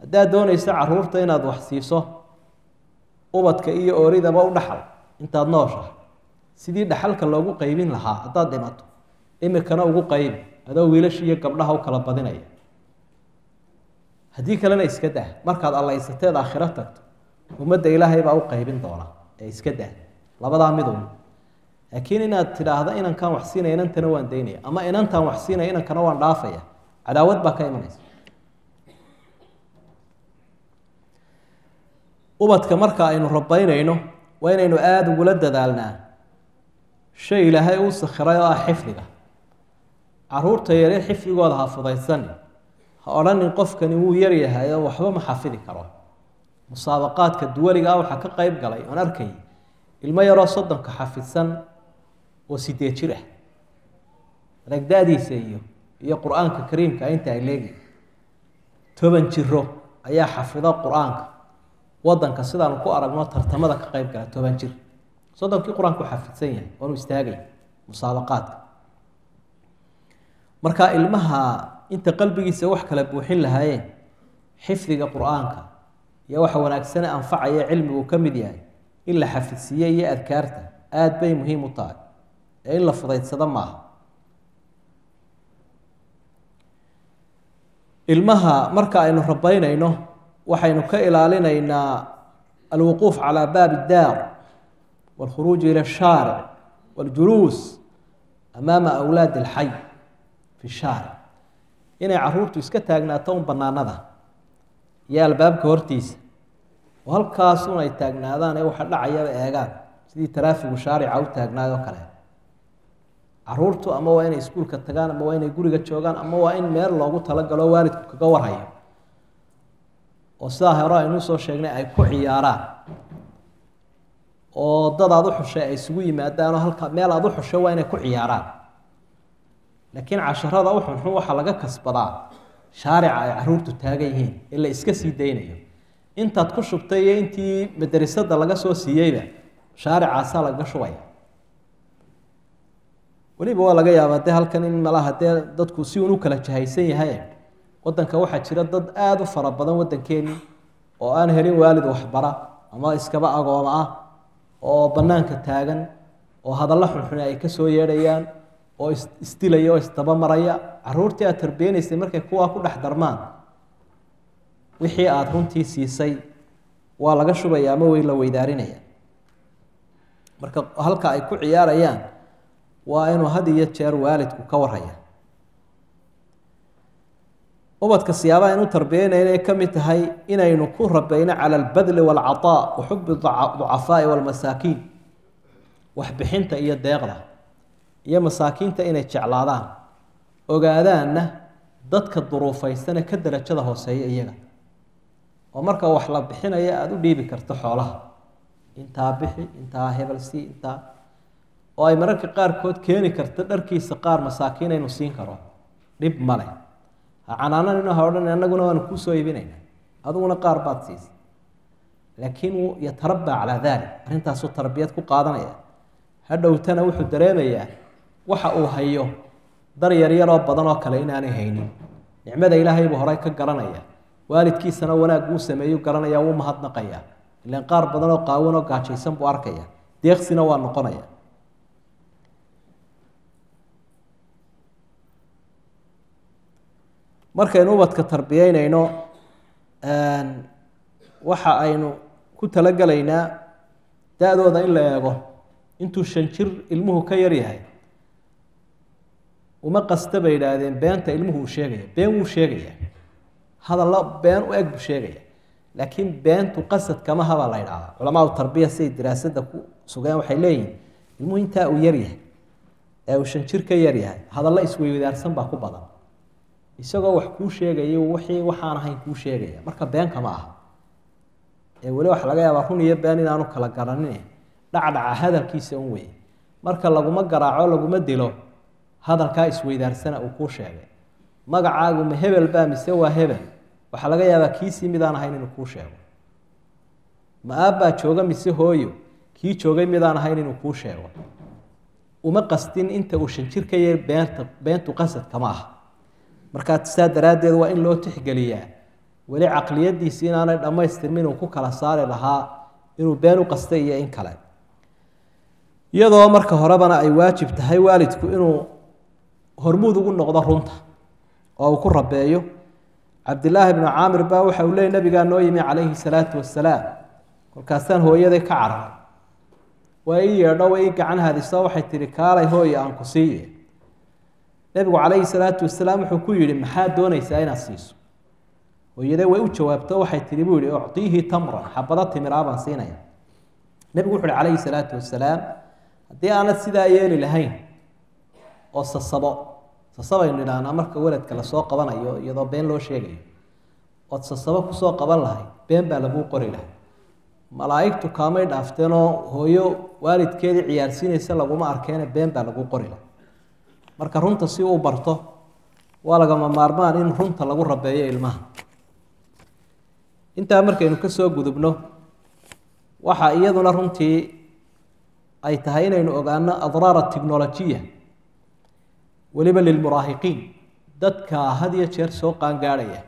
Speaker 1: haddaad doonaysa caruurta inaad wax siiso ubadka iyo ooridaba u dhaxal intaad nooshahay sidii dhaxalka loogu qaybin lahaa haddaad dhimato imikana ugu qaybi adoo wiilasha iyo gabdhaha u kala badinaya haddii kalena iska dah markaad allaysateed aakhiro tagto ummadda ilaahay baa u qaybin doona ee iska dah labadaa mid un laakiin inaad tidhaahdo inankaan wax siinaya inantana waan daynaya ama inantaan wax siinaya inankana waan dhaafaya cadaawad baa ka imanaysa ubadka marka aynu rabaynayno waa inaynu aada ugula dadaalnaa shay ilaahay uu sakhiray oo ah xifdiga caruurta yaryar xifdigooda ha fudaysani ha odhanin qofkani wuu yaryahay oo waxba ma xafidi karo musaabaqaadka duwaliga ah waxaa ka qayb galay oon arkay ilmo yaroo 30 xafidsan oo 8 jir ah ragdaadiisa iyo qur-aanka kariimka inta ay leegi 10 jiro ayaa xafida qur-aanka wadanka sidaan ku aragno tartamada ka qayb gala 10 jir 30kii qur-aanku xafidsan yahay oo istaagay musaabaqaadka marka ilmaha inta qalbigiisa wax kala buuxin lahaayeen xifdiga qur-aanka iyo waxa wanaagsan anfacaya cilmigu ka mid yahay in la xafidsiyo iyo adkaarta aad bay muhiim u tahay in la fudaydsado maaha ilmaha marka aynu rabaynayno waxaynu ka ilaalinaynaa alwuquuf calaa baabi daar والخروج إلى الشارع والجلوس أمام أولاد الحي في الشارع إني عرورتو iska taagnaatoon banaanada iyo albaabka hortiisa oo halkaasuna ay taagnaadaan ee waxa dhacaya eegaan sidii taraafigu shaarica u taagnaado kale caruurtu ama waa inay iskuulka tagaan ama waa inay guriga joogaan ama waa in meel loogu talagalo waalidku kaga warhayo oo sidaa hore aynu soo sheegnay ay ku ciyaaraan oo dad aad u xushay ay isugu yimaadaan halka meel aad u xushay waa inay ku ciyaaraan laakiin casharada u xun waxa laga kasbadaa shaarica ay caruurtu taagan yihiin ila iska sii deynayo intaad ku shubtay iyo intii madrasada laga soo siiyayba shaaricaasa laga shubay waliba waa laga yaabaa halkan in malaha dadku si uu kala jahaysan yahay wadanka waxa jira dad aad u fara badan wadankeeni oo aan helin waalid waxbara ama iskaba agooma ah oo banaanka taagan oo hadalla xunxun ay ka soo yeedhayaan oo istilaya oo istaba maraya caruurtii aad tarbiyaneysay markay kuwa ku dhex darmaan wixii aad runtii siisay waa laga shubaya ama way la weydaarinaya marka halka ay ku ciyaarayaan waa inuu had iyo jeer waalidku ka warhaya ubadka siyaabaha inuu tarbiyaynayna ay ka mid tahay inaynu ku rabayno cala albadli walcataa wa xubbi ducafaa'i walmasaakiin wax bixinta iyo deeqda iyo masaakiinta inay jeclaadaan ogaadaanna dadka duruufaysan ee ka darajada hooseeya iyaga oo marka wax la bixinaya aada u dhiibi karto xoolaha intaa bixi intaa hebel sii intaa oo ay mararka qaarkood keeni karto dharkiisa qaar masaakiin aynu siin karo dhib male canaananina ha odhan annaguna waanu kuu soo iibinayna aduguna qaar baad siisa laakiin yatarabaa calaa daalik arrintaasuu tarbiyad ku qaadanaya hadhowtana wuxuu dareemayaa waxa uu hayo dar yaryaroo badan oo kale inaanay haynin nicmada ilaahay buu horey ka garanaya waalidkiisana wanaag uu sameeyo garanaya wuu mahadnaqaya ilaan qaar badan oo qaawan oo gaajaysan buu arkaya deeqsina waa noqonaya markaynu ubadka tarbiyeynayno waxa aynu ku talagalaynaa da-dooda in la eego intuu 5 jir ilmuhu ka yar yahay uma qasta bay yidhaahdeen beenta ilmuhu uu sheegaya been wuu sheegaya hadallo been u eg buu sheegaya laakiin beentu qasad kama haba la yidhaahdaa culamaadu tarbiya siday diraasadda ku sugeen waxay leeyihin ilmuhu intaa uu yar yahay ee uu 5 jir ka yar yahay hadallo isweydaarsan baa ku badan isagoo wax kuu sheegaya wixii waxaan ahayn kuu sheegaya marka been kama aha ee wali wax laga yaabaa run iyo been inaanu kala garanin dhacdhaca hadalkiisa un weeye marka laguma garaaco laguma dilo hadalkaa isweydaarsana uu kuu sheegay magacaagu ma hebel baa mise waa hebel waxaa laga yaabaa kiisii midaan ahayn inuu kuu sheego ma aabbaa jooga mise hooyo kii joogay midaan ahayn inuu kuu sheego uma qastin inta uu shan jir ka yar beentu qasad kama aha markaa sidaa daraaddeed waa in loo tixgeliyaa weli caqliyadiisi inaanay dhammaystirmin uu ku kala saari lahaa inuu been u qastay iyo in kale iyadoo marka horebana ay waajib tahay waalidku inuu hormuud ugu noqdo runta oo uu ku rabeeyo cabdillaahi bnu caamir baa waxa uu leeyay nabigaa noo yimi calayhi salaatu wasalaam kolkaasaan hooyaday ka carar waa ii yeedho way ii gacan hadiso waxay tihi kaalay hooye aan ku siiye nebigu calayhi salaatu wasalaam wuxuu ku yidhi maxaad doonaysaa inaad siiso hooyaday way u jawaabto waxay tihi buu yihi uctiihi tamran xabado timiraa baan siinaya nebigu wuxu uhi calayhi salaatu wasalaam haddii aanad sidaa yeeli lahayn oo sasabaynu idhaahnaa marka waladka lasoo qabanayo iyadoo been loo sheegayo ood sasabo kusoo qaban lahay been baa laguu qori lahay malaa'igtu kaamay dhaafteenoo hooyo waalidkeedii ciyaarsiinaysa laguma arkeene been baa laguu qori lahay marka runta si uu barto waa lagama maarmaan in runta lagu rabeeyo ilmaha intaa markaynu ka soo gudubno waxa iyaduna runtii ay tahay inaynu ogaano adraar technolojiya weliba lilmuraahiqiin dadka had iyo jeer soo qaangaadhaya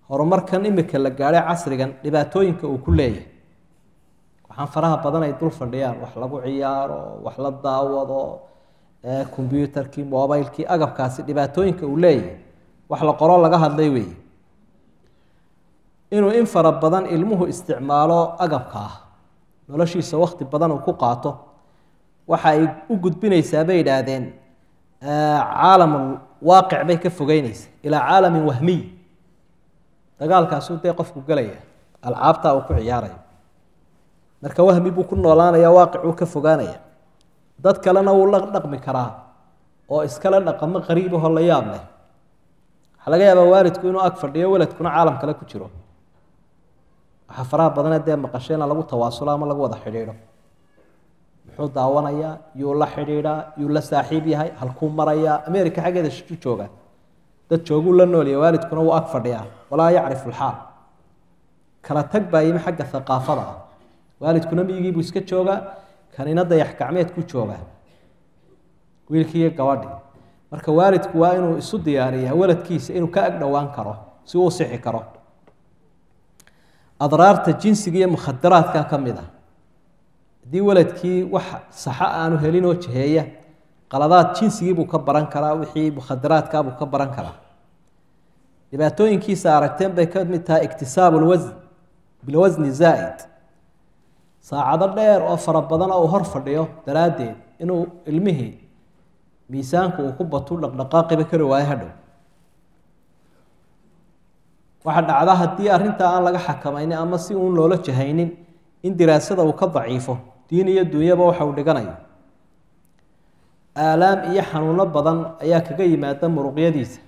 Speaker 1: horumarkan imika la gaadhay casrigan dhibaatooyinka uu ku leeyahay waxaan faraha badan ay dul fadhiyaan wax lagu ciyaaro wax la daawado combyuutarkii mobilkii agabkaasi dhibaatooyinka uu leeyahay wax la qoro laga hadlay weeye inuu in fara badan ilmuhu isticmaalo agabka ah noloshiisa waqti badan uu ku qaato waxa ay u gudbinaysaa bay yidhaahdeen caalam waaqic bay ka fogeynaysa ilaa caalamin wahmiy dagaalkaasuu dee qofku gelaya alcaabtaa uu ku ciyaarayo marka wahmi buu ku noolaanaya waaqicuu ka fogaanaya dad kalena wuu la dhaqmi karaa oo iskala dhaqamo qariibahoo la yaab leh waxaa laga yaabaa waalidku inuu ag fadhiyo waladkuna caalam kale ku jiro waxaa faraha badane dee maqasheena lagu tawaasulo ama lagu wada xidhiidho muxuu daawanayaa yuu la xidhiidhaa yuu la saaxiib yahay halkuu marayaa america xaggeeda shiu jooga dad jooguu la noolya waalidkuna wuu ag fadhiyaa walaa yacrifu lxaal kala tag baa yimi xagga haqaafada ah waalidkuna miyigiibuu iska joogaa kanina dayax gacmeed ku joogaa wiilkii iyo gabadhii marka waalidku waa inuu isu diyaariyaa waladkiisa inuu ka ag dhowaan karo si uu sixi karo adraarta jinsiga iyo mukhadaraadka ka mid ah haddii waladkii wax saxa aanu helin oo jiheeya qaladaad jinsigiibuu ka baran karaa wixii mukhadaraadkaabuu ka baran karaa dhibaatooyinkiisa aragteen bay ka mid tahay iktisaabu lwasn bilwasni zaa'id saacado dheer oo fara badan oo uu hor fadhiyo daraaddeed inuu ilmihii miisaanku uu ku batu dhaqdhaqaaqiba kari waayo hadhow waxaa dhacda haddii arrintaa aan laga xakamaynin ama si uun loola jahaynin in diraasada uu ka daciifo diin iyo dunyaba waxa uu dhiganayo aalaam iyo xanuuno badan ayaa kaga yimaada muruqyadiisa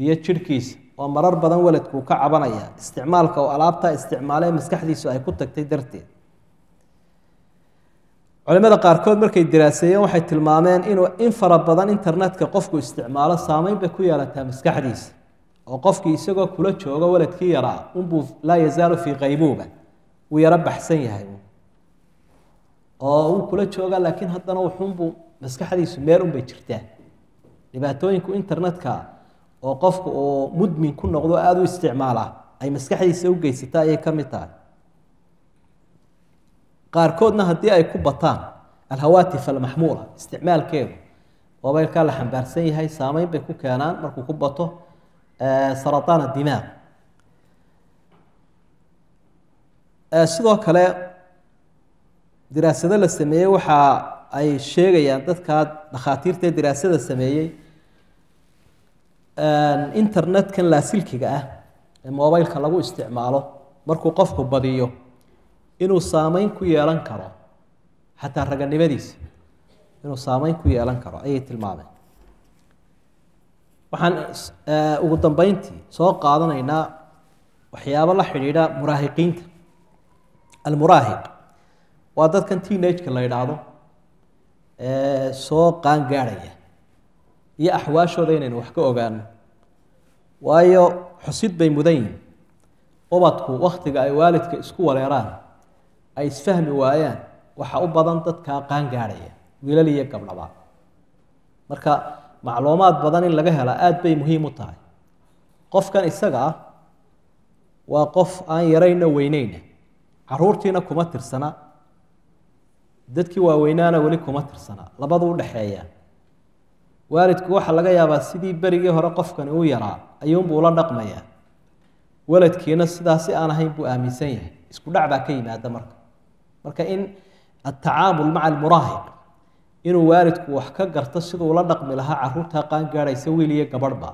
Speaker 1: iyo jidhkiisa oo marar badan waladku uu ka cabanaya isticmaalka oo alaabtaa isticmaalee maskaxdiisu ay ku tagtay darteed culimada qaarkood markay diraaseeyeen waxay tilmaameen inuu in fara badan internetka qofku isticmaalo saameyn bay ku yeelataa maskaxdiisa oo qofkii isagoo kula jooga waladkii yaraa unbuu laa yazaalu fii qaybuuba wuu yaro baxsan yahay oo uu kula jooga laakiin haddana wuxuunbuu maskaxdiisu meel unbay jirtaa dhibaatooyinku internetka oo qofku uu mudmin ku noqdo aada u isticmaalaa ay maskaxdiisa u geysata ayay ka mid tahay qaarkoodna haddii ay ku bataan alhawaatif almaxmuula isticmaalkeedu mobilkaa la xambaarsan yahay saameyn bay ku keenaan markuu ku bato sarataan adimaaq sidoo kale diraasado la sameeyey waxa ay sheegayaan dadkaa dhakhaatiirta ee diraasada sameeyey internetkan laasilkiga ah ee mobilka lagu isticmaalo markuu qofku badiyo inuu saameyn ku yeelan karo xataa raganimadiisa inuu saameyn ku yeelan karo ayay tilmaameen waxaan ugu dambeyntii soo qaadanaynaa waxyaabo la xidhiidha muraahiqiinta almuraahiq waa dadkan teenage-ka la yidhaahdo soo qaangaadhaya iyo axwaashooda inaynu wax ka ogaano waayo xusid bay mudan yihin ubadku wakhtiga ay waalidka isku wareeraan ay isfahmi waayaan waxa u badan dadkaa qaangaadhaya wiilal iyo gabdhaba marka macluumaad badan in laga hela aad bay muhiim u tahay qofkan isaga ah waa qof aan yarayna weynayna caruurtiina kuma tirsana dadkii waaweynaana weli kuma tirsana labadu u dhaxeeya waalidku waxa laga yaabaa sidii berigii hore qofkani uu yaraa ayuunbuu la dhaqmayaa waladkiina sidaasi aan ahayn buu aaminsan yahay isku dhac baa ka yimaada marka in atacaamul maca almuraahiq inuu waalidku wax ka garto siduu la dhaqmi lahaa caruurtaa qaan gaadhaysa wiil iyo gabadhba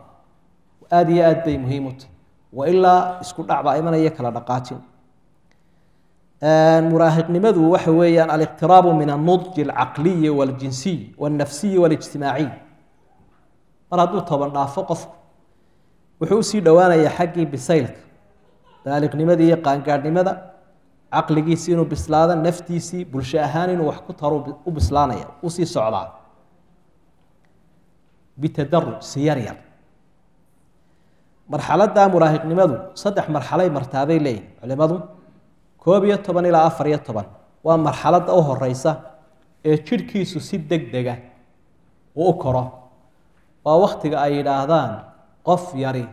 Speaker 1: aad iyo aad bay muhiim u tahay wailaa isku dhac baa imanaya kala dhaqaajin muraahiqnimadu waxa weeyaan aliqtiraabu min annudji alcaqliyi waljinsiy walnafsiyi walijtimaaciy mar hadduu toban dhaafo qofku wuxuu usii dhowaanayaa xaggii bisaylka baaliqnimadii iyo qaangaadhnimada caqligiisii inuu bislaado naftiisii bulsho ahaan inuu wax ku taro u bislaanaya usii socdaa bitadaruj si yar yar marxaladda muraahiqnimadu 3 marxalay martaabay leeyihin culimadu 11 ilaa 14 waa marxaladda u horeysa ee jidhkiisu si degdega u koro waa waqtiga ay yidhaahdaan qof yari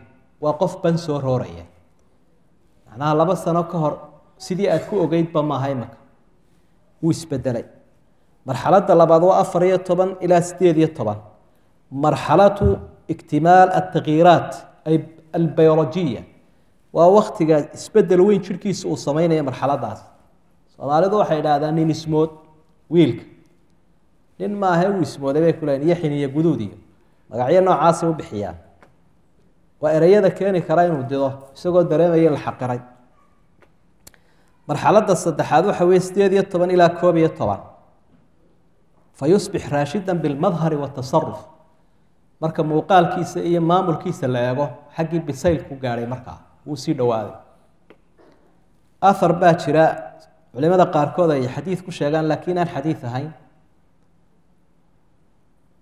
Speaker 1: waa qof ban soo rooraya macnaha 2 sano ka hor sidii aad ku ogeydba maaha imaka wuu isbedelay marxaladda labaad waa 14 ilaa 18 marxalatu iktimaal التغييرات ay البيولوجية waa waqtiga isbedel weyn jirkiisa uu sameeynaya marxaladaas Soomaalidu waxay yiraahdaan nin ismood wiilka nin ma aha uu ismooday bay kuleen yaxin iyo guduudiyo magacyo noocaas u bixiyaan waa erayada keeni kara inuu dido isagoo dareemaya la xaqiray marxaladda saddexaad waxa weeye 18 ilaa 11 fayusbix raashidan bilmadhar watasarruf marka muuqaalkiisa iyo maamulkiisa la eego xaggii bisayl ku gaaray markaa wuu sii dhawaaday athar baa jira culimada qaarkood ay xadiis ku sheegaan laakiin aan xadiis ahayn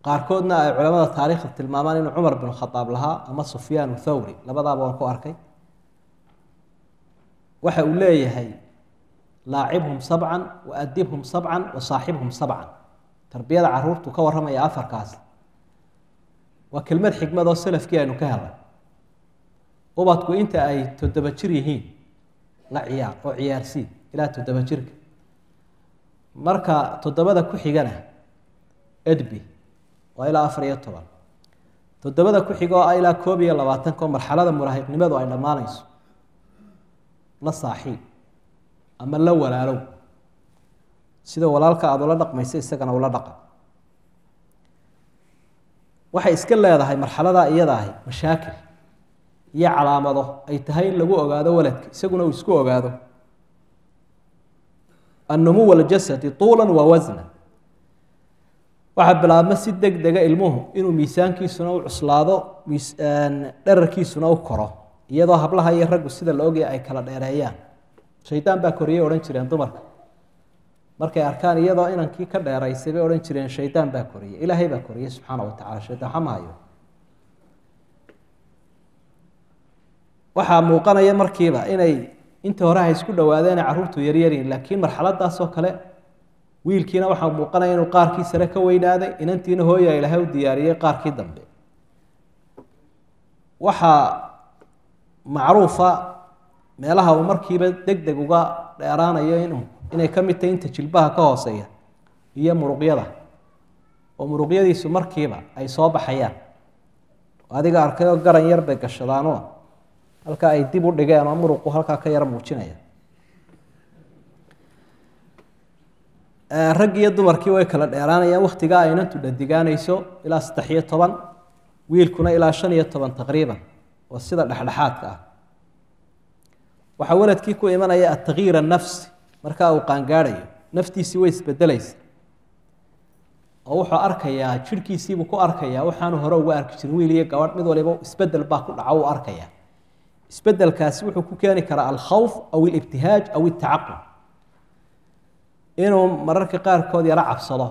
Speaker 1: qaarkoodna ay culimada taariikhda tilmaamaan in Umar bin Khattab lahaa ama Sufyaan Thawri labadaaba waan ku arkay waxa uu leeyahay laacibhum 7 wa adibhum 7 wa saaxibhum 7 tarbiyada caruurtu ka waramaya afarkaas waa kelmad xigmad oo salafkii aynu ka helay ubadku inta ay 7 jir yihiin la ciyaar oo ciyaarsi ilaa 7 jirka marka 7da ku xigana edbi waa ilaa 14 7da ku xigo ilaa 21 ko marxalada muraahiqnimadu ay dhamaanayso la saaxiib ama la walaalow sida walaalka aad ula dhaqmayso isagana ula dhaqan waxay iska leedahay marxalada iyada ah mashaakil iyo calaamado ay tahay in lagu ogaado waladka isaguna uu isku ogaado annumu wal jasadi tuulan wa wazna waxa bilaabma si degdega ilmuhu inuu miisaankiisuna u cuslaado dherarkiisuna u koro iyadoo hablaha iyo raggu sida la ogyahay ay kala dheereeyaan shaydaan baa koriyay oran jireen dumarka markay arkaan iyadoo inankii ka dheeraysay bay oran jireen shaydaan baa koriyay ilaahay baa koriyay subxaanahu wa ta'ala shaydaan xamaayo waxa muuqanaya markiiba inay inta hore ay isku dhawaadeen caruurtu yar yariin laakiin marxaladaas oo kale wiilkiina waxa muuqanaya inuu qaarkii sare ka weynaaday inantiina hooyo ilaahay u diyaariyay qaarkii dambe waxa macruufa meelaha uu markiiba degdeg uga dheeraanayo inay ka mid tahay inta jilbaha ka hooseeya iyo muruqyada oo muruqyadiisu markiiba ay soo baxayaan adiga arkay oo garan yar bay gashadaanoo halka ay dib u dhigeen oo muruqu halka ka yar muujinaya rag iyo dumarkii way kala dheeraanayaan waqtiga ay inantu dhadigaanayso ilaa 13 wiilkuna ilaa 15 taqriiban oo sida dhaxdhaxaadka ah waxa waladkii ku imanaya at-taghyir an-nafsi marka uu qaan gaarayo naftiisi way isbedelaysaa oo wuxuu arkayaa jirkiisii buu ku arkayaa waxaan hore uga arki jirin wiil iyo gabadh mid waliba isbedel baa ku dhaca uu arkayaa isbedelkaasi wuxuu ku keeni karaa al-khawf aw al-ibtihaaj aw al-ta'aqqub inuu mararka qaarkood yara cabsado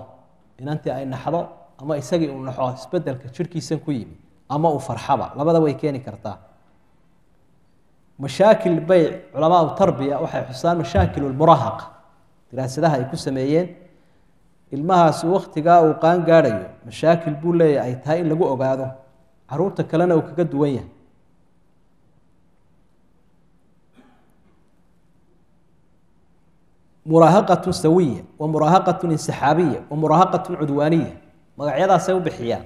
Speaker 1: inantii ay naxdo ama isagii uu naxo isbedelka jirkiisa ku yimi ama uu farxaba labada way keeni kartaa مشاكل بيع علماء التربية waxay xusaan مشاكل المراهقة diraasadaha ay ku sameeyeen ilmahaasi waqtigaa uu qaan gaadhayo mashaakil buu leeyahay ay tahay in lagu ogaado caruurta kalena uu kaga duwan yahay muraahaqatu sawiya wa muraahaqatu insaxaabiya wa muraahaqatu cudwaaniya magacyadaasay u bixiyaan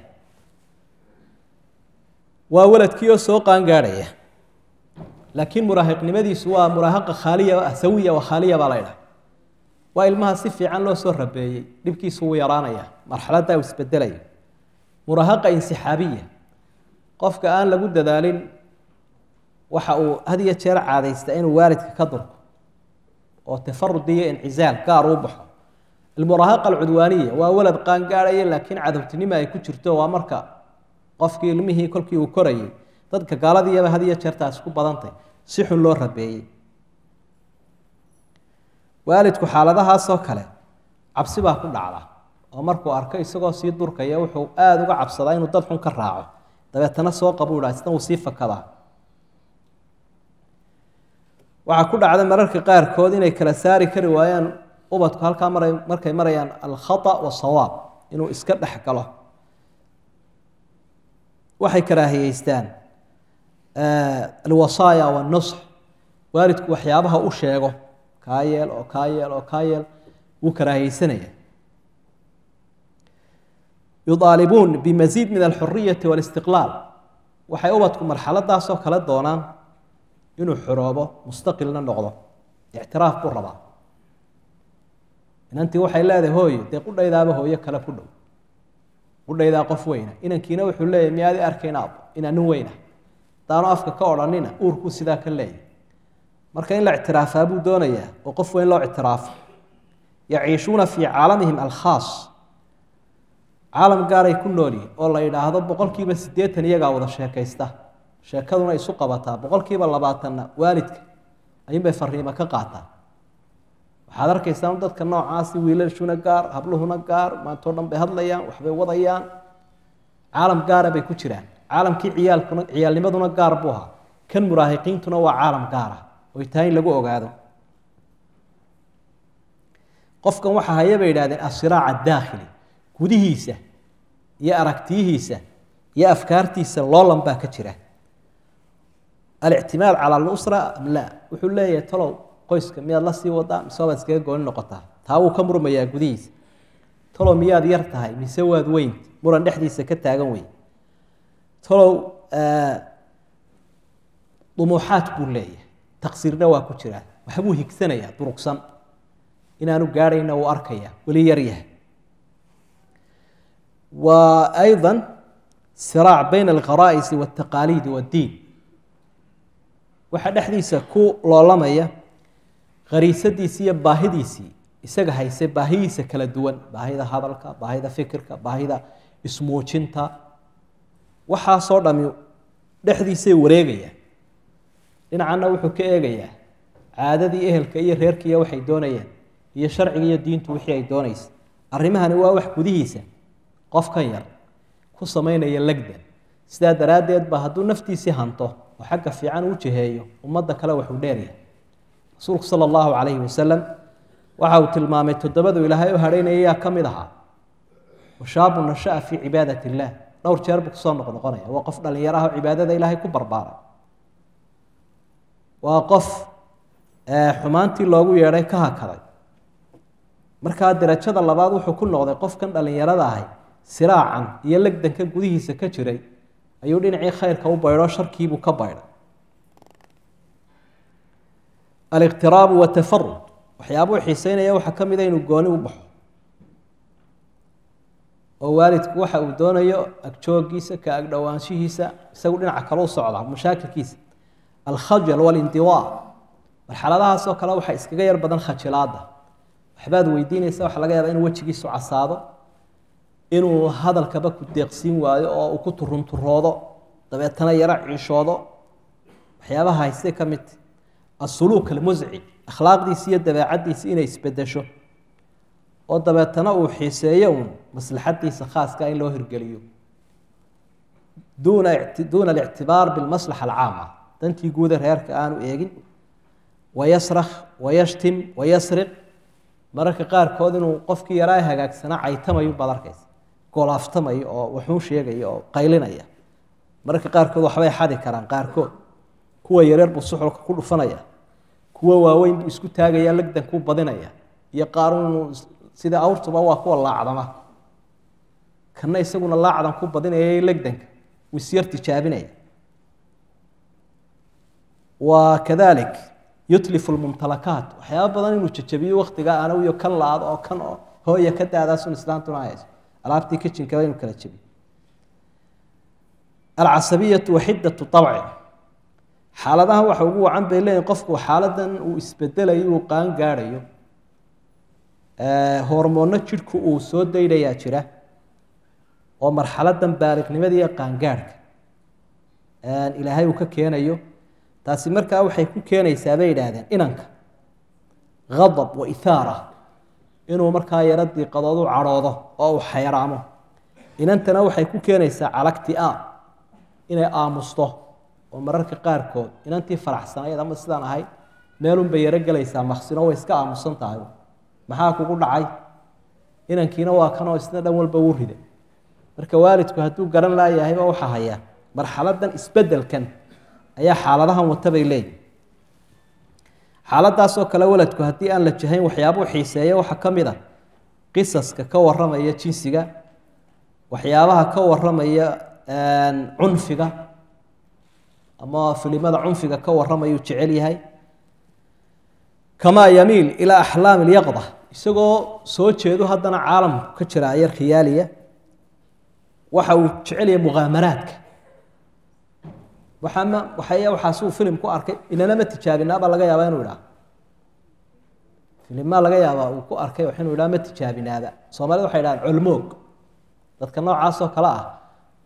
Speaker 1: waa waladkii oo soo qaan gaadhaya laakiin muraahiqnimadiisu waa muraahaqa khaaliya sawiya wa khaaliya baa la ydhaha waa ilmaha si fiican loo soo rabeeyey dhibkiisu wuu yaraanaya marxaladda uu isbedelayo muraahaqa insixaabiya qofka aan lagu dadaalin waxa uu had iyo jeer caadaysta inuu waalidka ka durko oo tafarud iyo incizaal gaar u baxo almuraahaqa alcudwaaniya waa walad qaan gaadhaya laakiin cadowtinimo ay ku jirto waa marka qofkii ilmihii kolkii uu korayay dadka gaaladiiyaba had iyo jeer taas ku badantay si xun loo rabeeyey waalidku xaaladahaasoo kale cabsi baa ku dhacda oo markuu arko isagoo sii durkaya wuxuu aada uga cabsadaa inuu dad xun ka raaco dabeetana soo qabuudha isna uu sii fakadaa waxaa ku dhacda mararka qaarkood inay kala saari kari waayaan ubadku halkaa markay marayaan alkhata wasawaab inuu iska dhex galo waxay karaahiyeystaan alwasaaya wanusx waalidku waxyaabaha u sheego kaa yeel oo kaa yeel oo kaa yeel wuu karaahiyeysanaya yudaalibuun bimasiid min alxuriyati walistiqlaal waxay ubadku marxaladaasoo kale doonaan inuu xoroobo mustaqilna noqdo ictiraaf buu rabaa inantii waxay leedahay hooyo dee qudhaydaaba hooyo kale ku dhow qudhaydaa qof weyna inankiina wuxuu leeyahy miyaadi arkayna abo inaa nin weyna hadaanu afka ka odhanina uurkuu sidaa ka leeyahy marka in la ictiraafaa buu doonayaa oo qof weyn loo ictiraafo yaciishuuna fii caalamihim alkhaas caalam gaaray ku noolyihin oo la yidhaahdo 80% iyagaa wada sheekaysta sheekaduna isu qabataa 20%na waalidka ayuunbay fariimo ka qaataa waxaad arkaysaa dadka noocaasi wiilashuna gaar habluhuna gaar maantoo dhan bay hadlayaan waxbay wadayaan caalam gaara bay ku jiraan caalamkii ciyaalnimaduna gaar buu ahaa kan muraahiqiintuna waa caalam gaara oy tahay in lagu ogaado qofkan waxa haya bay yidhahdeen asiraaca daakhili gudihiisa iyo aragtiyihiisa iyo afkaartiisa loolan baa ka jira alictimaad cala alusra am laa wuxuu leeyahay talow qoyska miyaad la sii wadaa mise waad iskaga gooni noqotaa taa wuu ka murmayaa gudihiisa talow miyaad yar tahay mise waad weyn muran dhexdiisa ka taagan wey talow dumuuxaad buu leeyahay taqsiirna waa ku jiraa waxbuu higsanayaa durugsan inaanu gaadhayna wuu arkayaa weli yar yahay وأيضا صراع بين الغرائز والتقاليد والدين waxa dhexdiisa ku loolamaya qariisadiisa iyo baahidiisa isaga hayse baahidiisa kala duwan baahida hadalka baahida fikirka baahida ismuujinta waxa soo dhami dhexdiisa wareegaya dhinacana wuxuu ka eegayaa caadadii ehelka iyo reerkiya waxay doonayaan iyo sharciga iyo diintu wixii ay doonayso arimahani waa wax gudihiisa qofkan yar ku sameynaya lagdan sidaa daraadeed ba hadduu naftiisii hanto oo xagga fiican u jiheeyo ummadda kale wuxuu dheeryahay rasuulku sala allahu calayhi wasalam waxa uu tilmaamay toddobadu ilaahay u hadhaynaya ka mid ahaa washaabu nasha'a fii cibaadati illaah dhowr jeer buu kusoo noqnoqonaya waa qof dhallinyaro ah oo cibaadada ilaahay ku barbaaray waa qof xumaantii loogu yeedhay ka hakaday markaa darajada labaad wuxuu ku noqday qofkan dhallinyarada ahay siraacan iyo legdanka gudihiisa ka jiray ayuu dhinacii khayrka u baydho sharkiibuu ka baydhay aliqtiraabu watafarud waxyaabuu xiiseynaya waxaa ka mid a inuu gooni u baxo oo waalidku waxa uu doonayo agjoogiisa ka agdhowaanshihiisa isagu dhinaca kale u socda mashaakilkiisa alkhajal walindiwaa marxaladahaasoo kale waxaa iskaga yar badan khajilaada waxbaad weydiinaysa waxa laga yaabaa inuu wejigiisu casaado inuu hadalkaba ku deeqsiin waayo oo uu ku turunturoodo dabeetana yaro ciishoodo waxyaabaha hayste ka mid asuluuk almusci akhlaaqdiisa iyo dabeecaddiisa inay isbedesho oo dabeetana uu xiiseeyo uun maslaxadiisa khaaska in loo hirgeliyo duuna alictibaar bilmaslaxa alcaama dantii guuda reerka aanu eegin wayasrakh wayashtim wayasriq mararka qaarkood inuu qofkii yaraa hagaagsana caytamayo badarkays golaaftamayo oo wuxuu sheegay oo qaylinaya mararka qaarkood waxbay xadi karaan qaarkood kuwa yareer buu suxulka ku dhufanaya kuwa waaweyn buu isku taagaya lagdan ku badinaya iyo qaarun sida awrtuba waa kuwa laacdama kana isaguna laacdan ku badinaya lagdanka ويصير تجابينيا وكذلك يتلف الممتلكات وحياه بدن انه تجابيه وقتiga ana iyo kan laad oo kan hooyo ka daadaasun islaantuna hayso alaabtii kitchen ka weyn kala jabi العصبيه وحده الطبع xaaladaha waxa ugu wacan bay leeyahay qofku xaaladan uu isbedelayo uu qaan gaarayo hormoonno jirku uu soo daydaya jira oo marxaladan baaliqnimadii qaangaarka ilaahay uu ka keenayo taasi markaa waxay ku keenaysaa bay yiraahdeen inanka ghadab wa ithara inuu markaa yaradii qadoodu caroodo oo uu xayraamo inantana waxay ku keenaysaa calaqti'a inay aamusto oo mararka qaarkood inantii faraxsanayd ama sidaan ahay meelun bay yara galaysaa maqsino way iska aamusan tahay maxaa kugu dhacay inankiina waa kan oo isna dhan walba uu riday marka waalidku haduu garan laayahay waxa haya marxaladan isbedelkan ayaa xaaladahan wata bay leeyahay xaaladaas oo kale waalidku hadii aan la jahayn waxyaabo xiiseeyo waxa kamid ah qisaska ka waramaya jinsiga waxyaabaha ka waramaya cunfiga ama filimada cunfiga ka waramaya jecel yahay kama yamiil ila ahlaam al-yaqda isagoo soo jeedo hadana caalam ka jira yar khiyaaliya waxa uu jecel yahay muqaamaraadka waxa soo film ku arkay inana ma tijaabinaba laga yaabaa inuu yiraahdo film laga yaabaa uu ku arkay waxa inuu yiraahdo ma tijaabinaba Soomaalidu waxay yiraahdaan culmoog dadka noocaas oo kala ah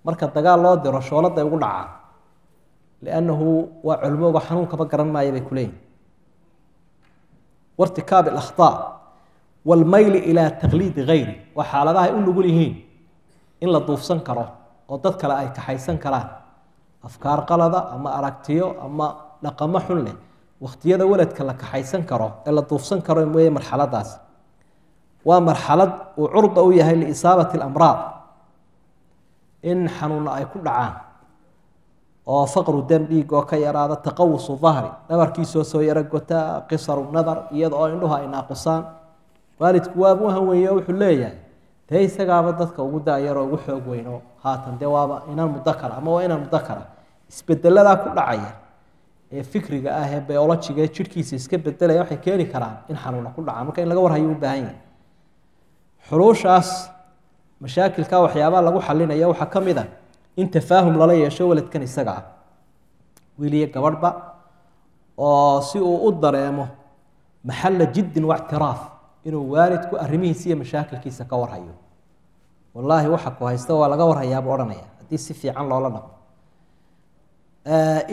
Speaker 1: marka dagaal loo diro shoolada ugu dhacaan لانه وعلموه xanuun kaba garan maayay bay kuleeyeen وارتكاب الاخطاء والميل الى تقليد غيره وحالadaha ay u nugul yihiin in la duufsan karo oo dad kale ay kaxaysan karaan afkaar qalada ama aragtiyo ama dhaqamo xun leh waqtiyada waladka la kaxaysan karo ee la duufsan karo ee marxaladaas waa marxalad uu curda u yahay li isaabati al-amraad in xanuun ay ku dhacaan oo faqru dam dhiig oo ka yaraada taqawus dhahri nabarkiisu soo yara gota qisar nadar iyadoo indhuhu ay naaqusaan waalidku waa buu haweeyo wuxuu leeyahay taysagaaba dadka ugu daayar oo ugu xoog weyno haatan dewaaba inaan mudakar ama waa inaan mudakar isbedelada ku dhacaya ee fikriga ah ee biologiga jirkiisa iska bedelaya waxay keeni karaan in xanuun ku dhaca marka in laga warhayo u baahan yahay xuruushaas mashaakilka waxyaabaha lagu xalinayo waxa kamid ah in tafaahum lala yeesho waladkan isaga wiiliye gabadhba oo si uu u dareemo maxal jidd wa i'tiraaf inuu waalidku arrimihiisa iyo mashaakilkiisa ka warhayo wallahi waxa ku haysta waa laga warhayaa oranaya hadii si fiican loola dhaqmo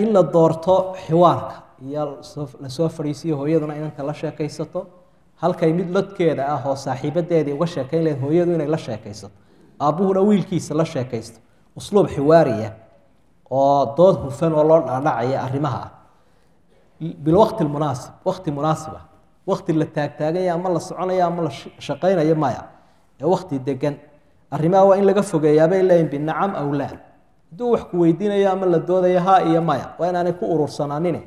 Speaker 1: in la doorto xiwaarka iyo la soo fariisiyo hooyaduna inanta la sheekaysato halkay mid ladkeeda ah oo saaxiibadeedii uga sheekayn leeyahay hooyadu inay la sheekaysato aabuhuna wiilkiisa la sheekaysto اسلوب حواريه او dood hufan oo loo dhaadhacaya arrimaha بالوقت المناسب وقت مناسبه وقت la taagtaagaya ama la soconaya ama la shaqeynaya maya ee waqti degan arrimaha waa in laga fogeeyaa bay leeyihiin binacam aw la duu wax ku weydiinaya ama la doodaya ha iyo maya waa inaanay ku urursanaanin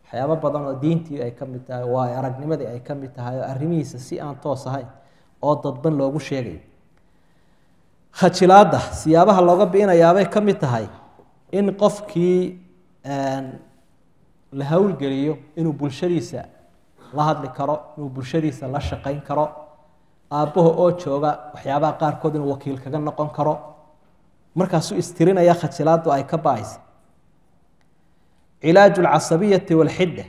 Speaker 1: waxyaabo badan oo diintii ay ka mid tahay waa aragnimadii ay ka mid tahay arrimihiisa si aan toos ahayn oo dadban loogu sheegay khajilada siyaabaha looga biinayaabay ka mid tahay in qofkii la hawl galiyo inuu bulshadiisa la hadli karo inuu bulshadiisa la shaqeyn karo aabaha oo jooga waxyaabaha qaar kood inuu wakiil kaga noqon karo markaas uu istirinaya khajiladu ay ka baayis علاج العصبية والحدة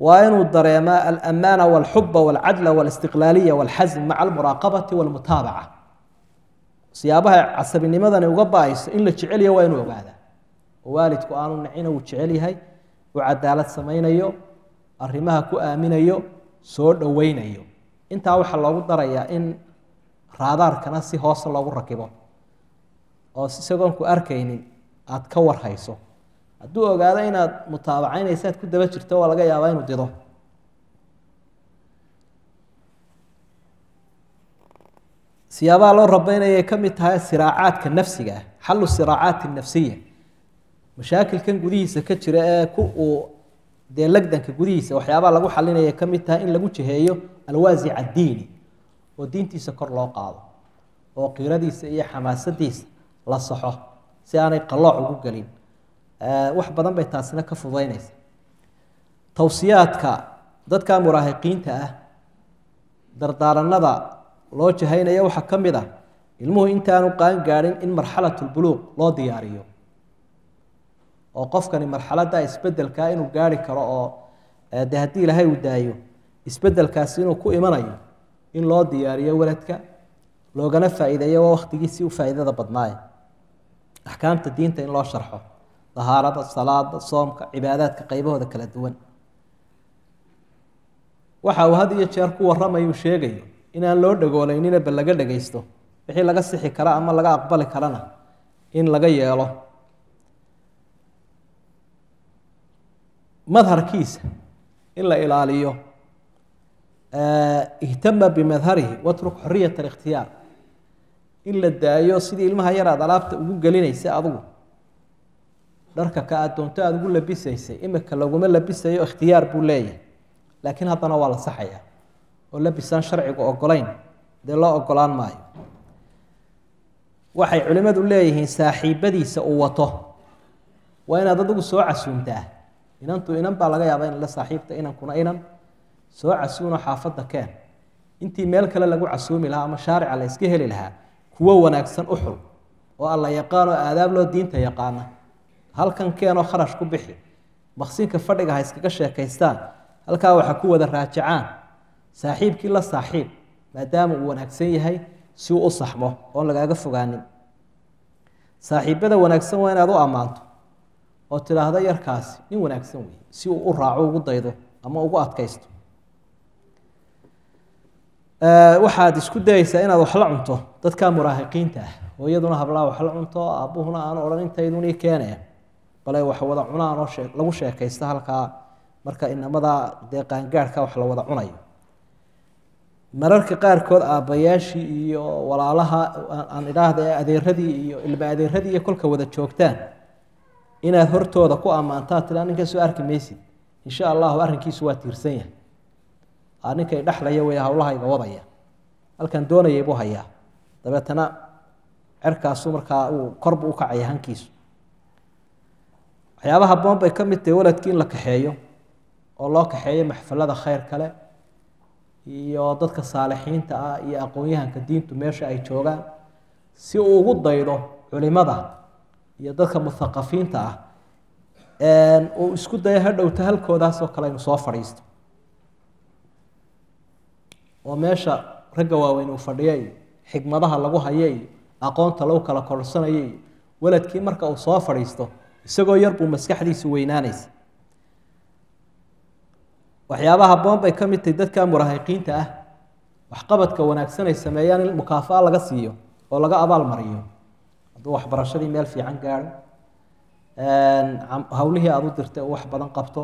Speaker 1: وأن الضريمة الأمانة والحب والعدل والاستقلالية والحزم مع المراقبة والمتابعة سيابها عصبي لماذا نوقبايس إن لا تشعليه وين وقعده والدك أنا نعينه وتشعليه هاي وعدالة سمينيو الرماها كو آمينيو سود وينيو انت أوحى الله ضريا إن رادار كناسي هوصل الله ركبه أو سيسوغن كو أركينين أتكور هايسو hadduu ogaado inaad mutaabacaynaysaad ku daba jirto waa laga yaabaa inuu dido siyaabaha loo rabaynayay ka mid tahay siraacaadka nafsiga ah xallu siraacaat nafsiya mashaakilkan gudihiisa ka jira ee uu dee lagdanka gudihiisa waxyaabaha lagu xalinaya ka mid tahay in lagu jiheeyo alwaasic addiini oo diintiisa kor loo qaado oo qiiradiisa iyo xamaasadiisa la saxo si aanay qalooc ugu gelin wax badan bay taasina ka fudaynaysa tawsiyaadka dadka muraahiqiinta ah dardaaranada loo jahaynayo waxaa ka mid ah ilmuhu intaanu qaan gaadhin in marxalatulbuluuq loo diyaariyo oo qofkani marxaladda isbedelkaa inuu gaari karo oo dee haddii ilaahay uu daayo isbedelkaasi inuu ku imanayo in loo diyaariyo waladka loogana faa'iideeyo waa wakhtigiisii u faa'iidada badnaaye axkaamta diinta in loo sharxo dahaarada salaada soomka cibaadaadka qaybahooda kala duwan waxa uu had iyo jeer ku warramayuu sheegayo inaan loo dhagooleynina bal laga dhagaysto wixii laga sixi kara ama laga aqbali karana in laga yeelo madharkiisa in la ilaaliyo ihtama bimadharihi watruk xoriyat alikhtiyaar in la daayo sidii ilmaha yar aad alaabta ugu gelinaysa adigu dharka ka aad doonto aada ugu labisaysay imika laguma labisayo ikhtiyaar buu leeyahay laakiin haddana waa la saxaya oo labisaan sharcigu ogolayn dee loo ogolaan maayo waxay culimmadu leeyihiin saaxiibadiisa uu wato waa inaad adigu soo casuumtaa inantu inan baa laga yaabaa in la saaxiibta inankuna inan soo casuuno xaafadda keen intii meel kale lagu casuumi lahaa ama shaarica la iska heli lahaa kuwo wanaagsan u xul oo alla yaqaan oo aadaab loo diinta yaqaana halkan keenoo kharash ku bixi maqsinka fadhiga ha iskaga sheekaystaan halkaa waxa ku wada raajacaan saaxiibkii la saaxiib maadaama uu wanaagsan yahay si uu u saxmo oon lagaaga fogaanin saaxiibada wanaagsan waa inaad u ammaanto oo tidhaahdo yarkaasi nin wanaagsan wey si uu u raaco ugu daydo ama ugu adkaysto waxaad isku dayeysaa inaad wax la cunto dadka muraahiqiinta ah hooyaduna hablaa wax la cunto aabbuhuna aanu odhan intaydunii keenaya bale wax wada cunaan oo lagu sheekaysto halkaa marka inamada dee qaangaadhka wax la wada cunayo mararka qaarkood aabbayaashii iyo walaalaha aan idhaahda adeeradii iyo ilma adeeradii iyo kolka wada joogtaan inaad hortooda ku ammaantaa tiraa ninkan soo arki maysid insha allahu arrinkiisu waa tiirsan yahay ninkay dhexlaya wey hawlahayga wadaya halkan doonayay buu hayaa dabeetana cerkaasu markaa uu korbu u kacaya hankiisu waxyaabaha boon bay ka mid tahay waladkii in la kaxeeyo oo loo kaxeeyo maxfalada khayr kale iyo dadka saalixiinta ah iyo aqoon-yahanka diintu meesha ay joogaan si uu ugu daydo culimada iyo dadka muthaqafiinta ah uu isku dayo hadhowta halkoodaasoo kale inu soo fadhiisto oo meesha ragga waaweyn uu fadhiyo iyo xikmadaha lagu hayo iyo aqoonta lagu kala korsanayo iyo waladkii marka uu soo fadhiisto isagoo yar buu maskaxdiisu weynaanaysa waxyaabaha boon bay ka mid tahay dadka muraahiqiinta ah waxqabadka wanaagsan ay sameeyaan in mukaafa'a laga siiyo oo laga abaal mariyo hadduu waxbarashadii meel fiican gaadho hawlihii aad u dirtay uu wax badan qabto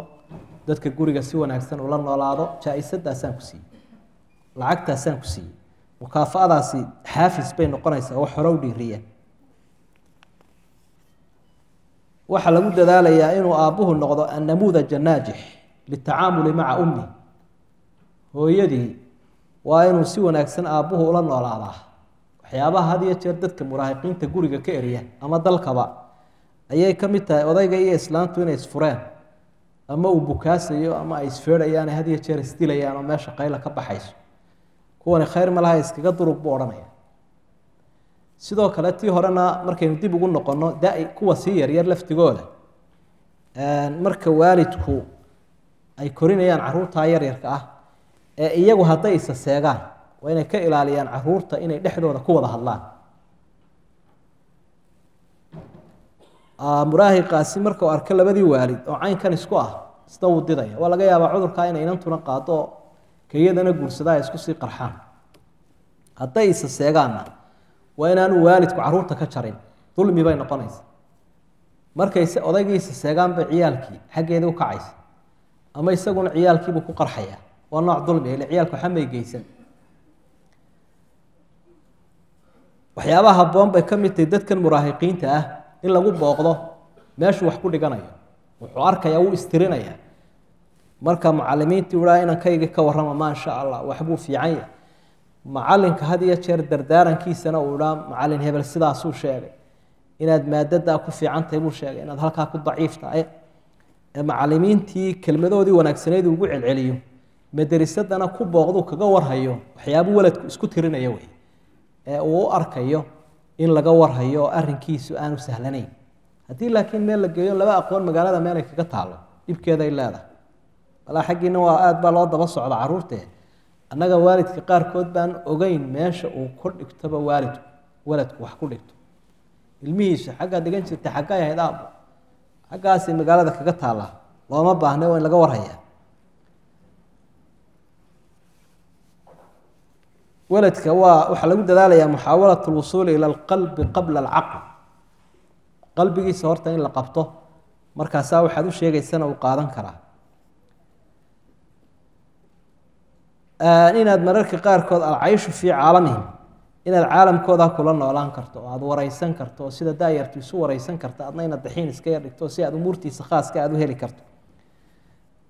Speaker 1: dadka guriga si wanaagsan ula noolaado jaa-isadaasaan ku siiyey lacagtaasaan ku siiyey mukaafa'adaasi xaafis bay noqonaysaa wax hore u dhiiriya waxaa lagu dadaalayaa inuu aabbuhu noqdo annamuudaja naajix litacaamuli maca ummi hooyadii waa inuu si wanaagsan aabbuhu ula noolaadaa waxyaabaha had iyo jeer dadka muraahiqiinta guriga ka eriya ama dalkaba ayay ka mid tahay odayga iyo islaantu inay isfureen ama uu bukaasayo ama ay isfeedhayaan had iyo jeer isdilayaan oo meesha qayla ka baxayso kuwani khayr ma laha iskaga durug buu odhanaya sidoo kale tii horena markaynu dib ugu noqonno kuwa sii yaryar laftigooda marka waalidku ay korinayaan caruurtaa yaryarka ah ee iyagu hadday isa seegaan waa inay ka ilaaliyaan caruurta inay dhexdooda ku wada hadlaan muraahiqaasi marka uu arko labadii waalid oo caynkan isku ah isna wuu didaya waa laga yaabaa cudurkaa inay inantuna qaado oo kayadana guursadaa isku sii qarxaan hadday isa seegaanna waa inaanu waalidku caruurta ka jarin dulmi bay noqonaysa markay odaygiisa seegaan bay ciyaalkii xaggeedii u kacaysa ama isaguna ciyaalkiibuu ku qarxaya waa nooc dulmi ile ciyaalku xamay geysan waxyaabaha habboon bay ka mid tahay dadkan muraahiqiinta ah in lagu booqdo meeshuu wax ku dhiganayo wuxuu arkayaa wuu istirinayaa marka macallimiintii uhaa inankayga ka warrama maasha allah waxbuu fiican yahay macallinka had iyo jeer dardaarankiisana uu idhaa macallin hebel sidaasuu sheegay inaad maadadaa ku fiicantahay buu sheegay inaad halkaa ku daciif tahay macallimiintii kelmadoodii wanaagsaneyd ugu celceliyo madarisadana ku booqduu kaga warhayo waxyaabuu waladku isku tirinaya wey ee uu u arkayo in laga warhayo oo arrinkiisu aanu sahlanayn haddii laakiin meel la geeyo laba aqoon magaalada meel ay kaga taalo dhibkeeday leedahay walaa xaggiina waa aad baa loo daba socda carruurtee annaga waalidka qaarkood baan ogeyn meesha uu ku dhigtoba waladku wax ku dhigto ilmihiisu xaggaa dhigan jirtay xaggaa yahayd aabbo xaggaasay magaalada kaga taallaa looma baahna waa in laga warhayaa waladka waxaa lagu dadaalayaa muxaawalat lwusuuli ila alqalbi qabla alcaql qalbigiisa horta in la qabto markaasaa waxaad u sheegaysana uu qaadan karaa inaad mararka qaarkood alcayshu fii caalamihim inaad caalamkooda kula noolaan karto oo aada wareysan karto oo sida daayartu isu wareysan karto adna inaad daxiin iska yar dhigto si aad umuurtiisa khaaska aada u heli karto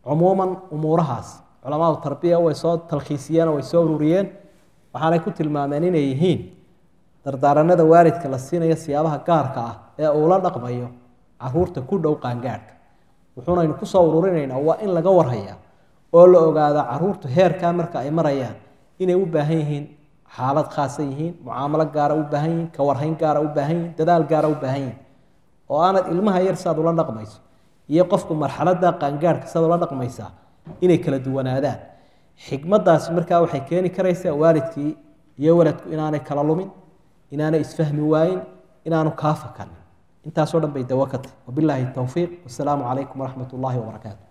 Speaker 1: cumuuman umuurahaas culamaadu tarbiya way soo talkhiisiyeen oo way soo ururiyeen waxaanay ku tilmaameen inay yihiin dardaaranada waalidka la siinayo siyaabaha gaarka ah ee uu la dhaqmayo caruurta ku dhow qaangaadhka wuxuunaynu kusoo ururinaynaa waa in laga warhayaa oo la ogaada caruurtu heerkaa marka ay marayaan inay u baahan yihiin xaalad khaasa yihiin mucaamalo gaara u baahan yihiin kawarhayn gaara u baahan yihiin dadaal gaara u baahan yihiin oo aanad ilmaha yar saad ula dhaqmayso iyo qofku marxaladda qaangaadhka saad ula dhaqmaysaa inay kala duwanaadaan xikmaddaasi markaa waxay keeni karaysaa waalidkii iyo waladku inaanay kala lumin inaanay isfahmi waayin inaanu kaa fakanin intaasoo dhan bay dawo ka tahay wabilaahi towfiiq wasalaamu calaykum waraxmat ullaahi wabarakaatu